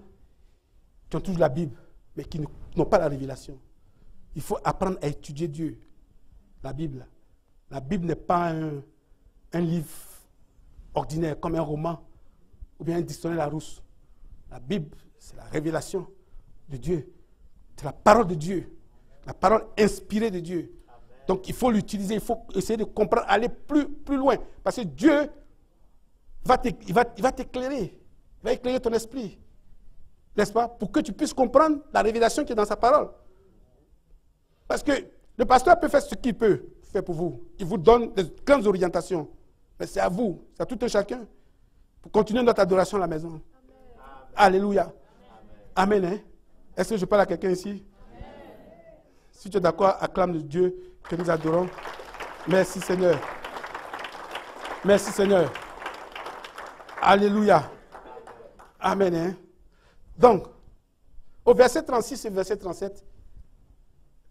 qui ont toujours la Bible, mais qui n'ont pas la révélation. Il faut apprendre à étudier Dieu, la Bible. La Bible n'est pas un livre ordinaire, comme un roman, ou bien un dictionnaire Larousse. La Bible, c'est la révélation de Dieu. C'est la parole de Dieu. La parole inspirée de Dieu. Donc il faut l'utiliser, il faut essayer de comprendre, aller plus loin. Parce que Dieu va t'éclairer. Il va éclairer ton esprit. N'est-ce pas? Pour que tu puisses comprendre la révélation qui est dans sa parole. Parce que le pasteur peut faire ce qu'il peut faire pour vous. Il vous donne des grandes orientations. Mais c'est à vous, c'est à tout un chacun, pour continuer notre adoration à la maison. Amen. Alléluia. Amen. Hein? Est-ce que je parle à quelqu'un ici? Amen. Si tu es d'accord, acclame le Dieu que nous adorons. Merci Seigneur. Merci Seigneur. Alléluia. Amen. Hein? Donc, au verset 36 et verset 37,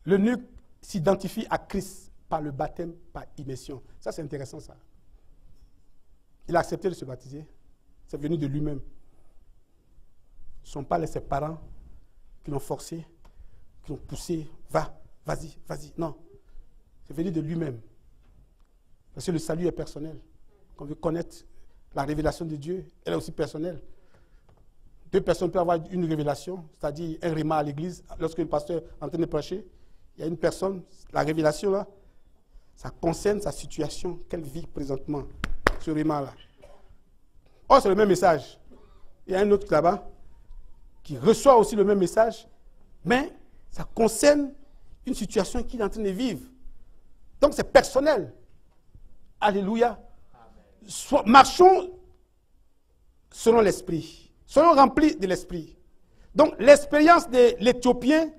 l'eunuque s'identifie à Christ par le baptême, par immersion. Ça, c'est intéressant, ça. Il a accepté de se baptiser. C'est venu de lui-même. Ce ne sont pas ses parents qui l'ont forcé, qui l'ont poussé. Vas-y. Non. C'est venu de lui-même. Parce que le salut est personnel. Quand on veut connaître la révélation de Dieu, elle est aussi personnelle. Deux personnes peuvent avoir une révélation, c'est-à-dire un réma à l'église. Lorsque le pasteur est en train de prêcher, il y a une personne, la révélation là, ça concerne sa situation qu'elle vit présentement, ce réma-là. Oh, c'est le même message. Il y a un autre là-bas qui reçoit aussi le même message, mais ça concerne une situation qu'il est en train de vivre. Donc c'est personnel. Alléluia. Marchons selon l'esprit. Soyons remplis de l'esprit. Donc l'expérience de l'Éthiopien,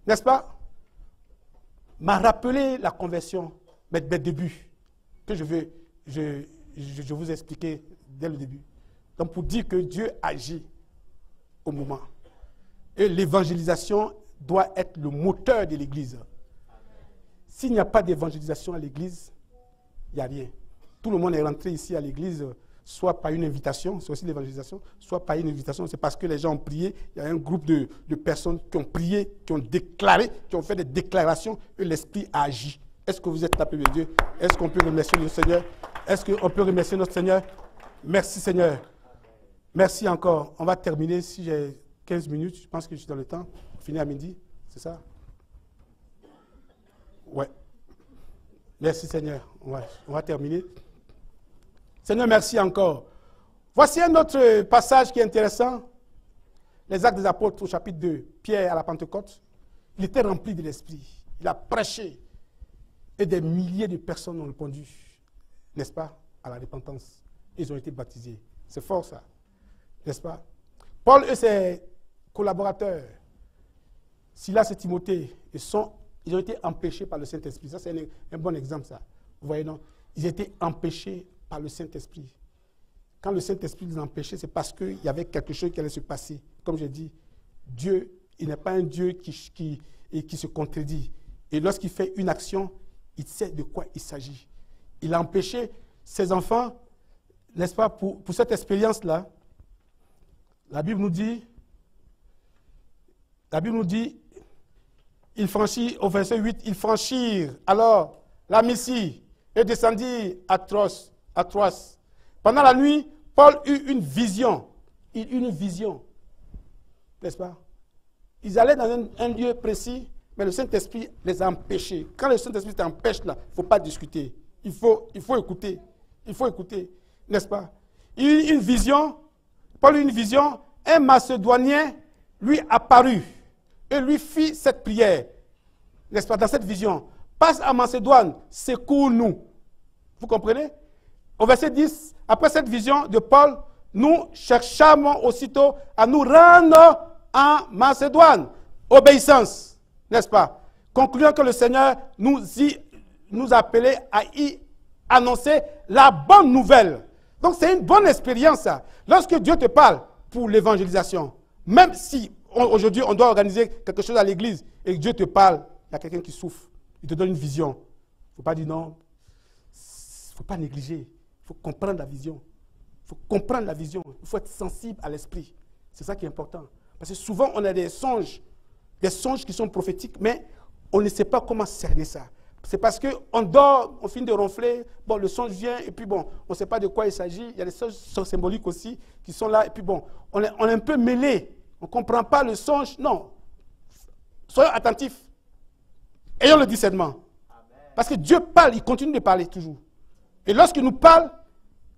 n'est-ce pas, m'a rappelé la conversion, mes débuts, que je vous ai expliqué dès le début. Donc pour dire que Dieu agit au moment. Et l'évangélisation doit être le moteur de l'Église. S'il n'y a pas d'évangélisation à l'Église, il n'y a rien. Tout le monde est rentré ici à l'Église soit par une invitation, c'est aussi l'évangélisation, soit par une invitation, c'est parce que les gens ont prié, il y a un groupe de personnes qui ont prié, qui ont déclaré, qui ont fait des déclarations, et l'Esprit a agi. Est-ce que vous êtes la paix de Dieu? Est-ce qu'on peut remercier le Seigneur? Est-ce qu'on peut remercier notre Seigneur? Merci Seigneur. Merci encore. On va terminer, si j'ai 15 minutes, je pense que je suis dans le temps. On finit à midi, c'est ça? Ouais. Merci Seigneur. On va terminer. Seigneur, merci encore. Voici un autre passage qui est intéressant. Les Actes des Apôtres au chapitre 2. Pierre à la Pentecôte. Il était rempli de l'Esprit. Il a prêché. Et des milliers de personnes ont répondu, n'est-ce pas, à la repentance. Ils ont été baptisés. C'est fort ça, n'est-ce pas? Paul et ses collaborateurs, Silas et Timothée, ils ont été empêchés par le Saint-Esprit. Ça, c'est un bon exemple, ça. Vous voyez, non? Ils étaient empêchés par le Saint-Esprit. Quand le Saint-Esprit les empêchait, c'est parce qu'il y avait quelque chose qui allait se passer. Comme je dis, Dieu, il n'est pas un Dieu qui se contredit. Et lorsqu'il fait une action, il sait de quoi il s'agit. Il a empêché ses enfants, n'est-ce pas, pour cette expérience-là. La Bible nous dit, il franchit, au verset 8, ils franchirent alors la Mysie et descendirent à Troas. Pendant la nuit, Paul eut une vision. Il eut une vision, n'est-ce pas? Ils allaient dans un lieu précis, mais le Saint-Esprit les a empêchés. Quand le Saint-Esprit t'empêche là, il ne faut pas discuter. Il faut écouter. Il faut écouter, n'est-ce pas? Il eut une vision. Paul eut une vision. Un Macédonien lui apparut et lui fit cette prière, n'est-ce pas, dans cette vision. Passe à Macédoine, secours-nous. Vous comprenez? Au verset 10, après cette vision de Paul, nous cherchâmes aussitôt à nous rendre en Macédoine. Obéissance, n'est-ce pas? Concluant que le Seigneur nous appelait à y annoncer la bonne nouvelle. Donc c'est une bonne expérience, ça. Lorsque Dieu te parle pour l'évangélisation, même si aujourd'hui on doit organiser quelque chose à l'église et que Dieu te parle, il y a quelqu'un qui souffre, il te donne une vision. Il ne faut pas dire non, il ne faut pas négliger, il faut comprendre la vision. Il faut comprendre la vision, il faut être sensible à l'esprit. C'est ça qui est important. Parce que souvent on a des songes qui sont prophétiques, mais on ne sait pas comment cerner ça. C'est parce qu'on dort, on finit de ronfler, bon, le songe vient, et puis bon, on ne sait pas de quoi il s'agit. Il y a des songes symboliques aussi qui sont là, et puis bon, on est un peu mêlé. On ne comprend pas le songe. Non. Soyons attentifs. Ayons le discernement. Parce que Dieu parle, il continue de parler toujours. Et lorsqu'il nous parle,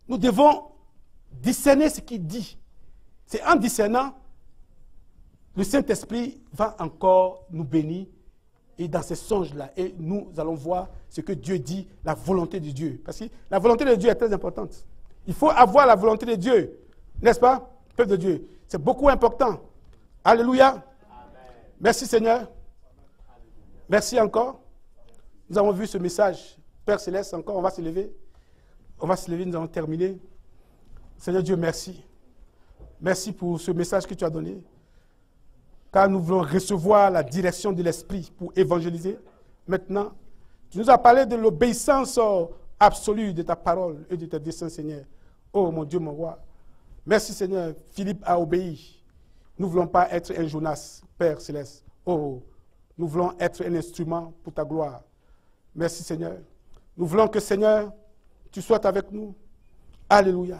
nous devons discerner ce qu'il dit. C'est en discernant, le Saint-Esprit va encore nous bénir. Et dans ces songes-là, et nous allons voir ce que Dieu dit, la volonté de Dieu. Parce que la volonté de Dieu est très importante. Il faut avoir la volonté de Dieu. N'est-ce pas, peuple de Dieu? C'est beaucoup important. Alléluia. Amen. Merci Seigneur. Merci encore. Nous avons vu ce message. Père Céleste, encore, on va se lever. On va se lever, nous allons terminer. Seigneur Dieu, merci. Merci pour ce message que tu as donné. Car nous voulons recevoir la direction de l'Esprit pour évangéliser. Maintenant, tu nous as parlé de l'obéissance absolue de ta parole et de tes desseins, Seigneur. Oh mon Dieu, mon roi. Merci Seigneur, Philippe a obéi. Nous ne voulons pas être un Jonas, Père Céleste. Oh, nous voulons être un instrument pour ta gloire. Merci Seigneur. Nous voulons que Seigneur, tu sois avec nous. Alléluia.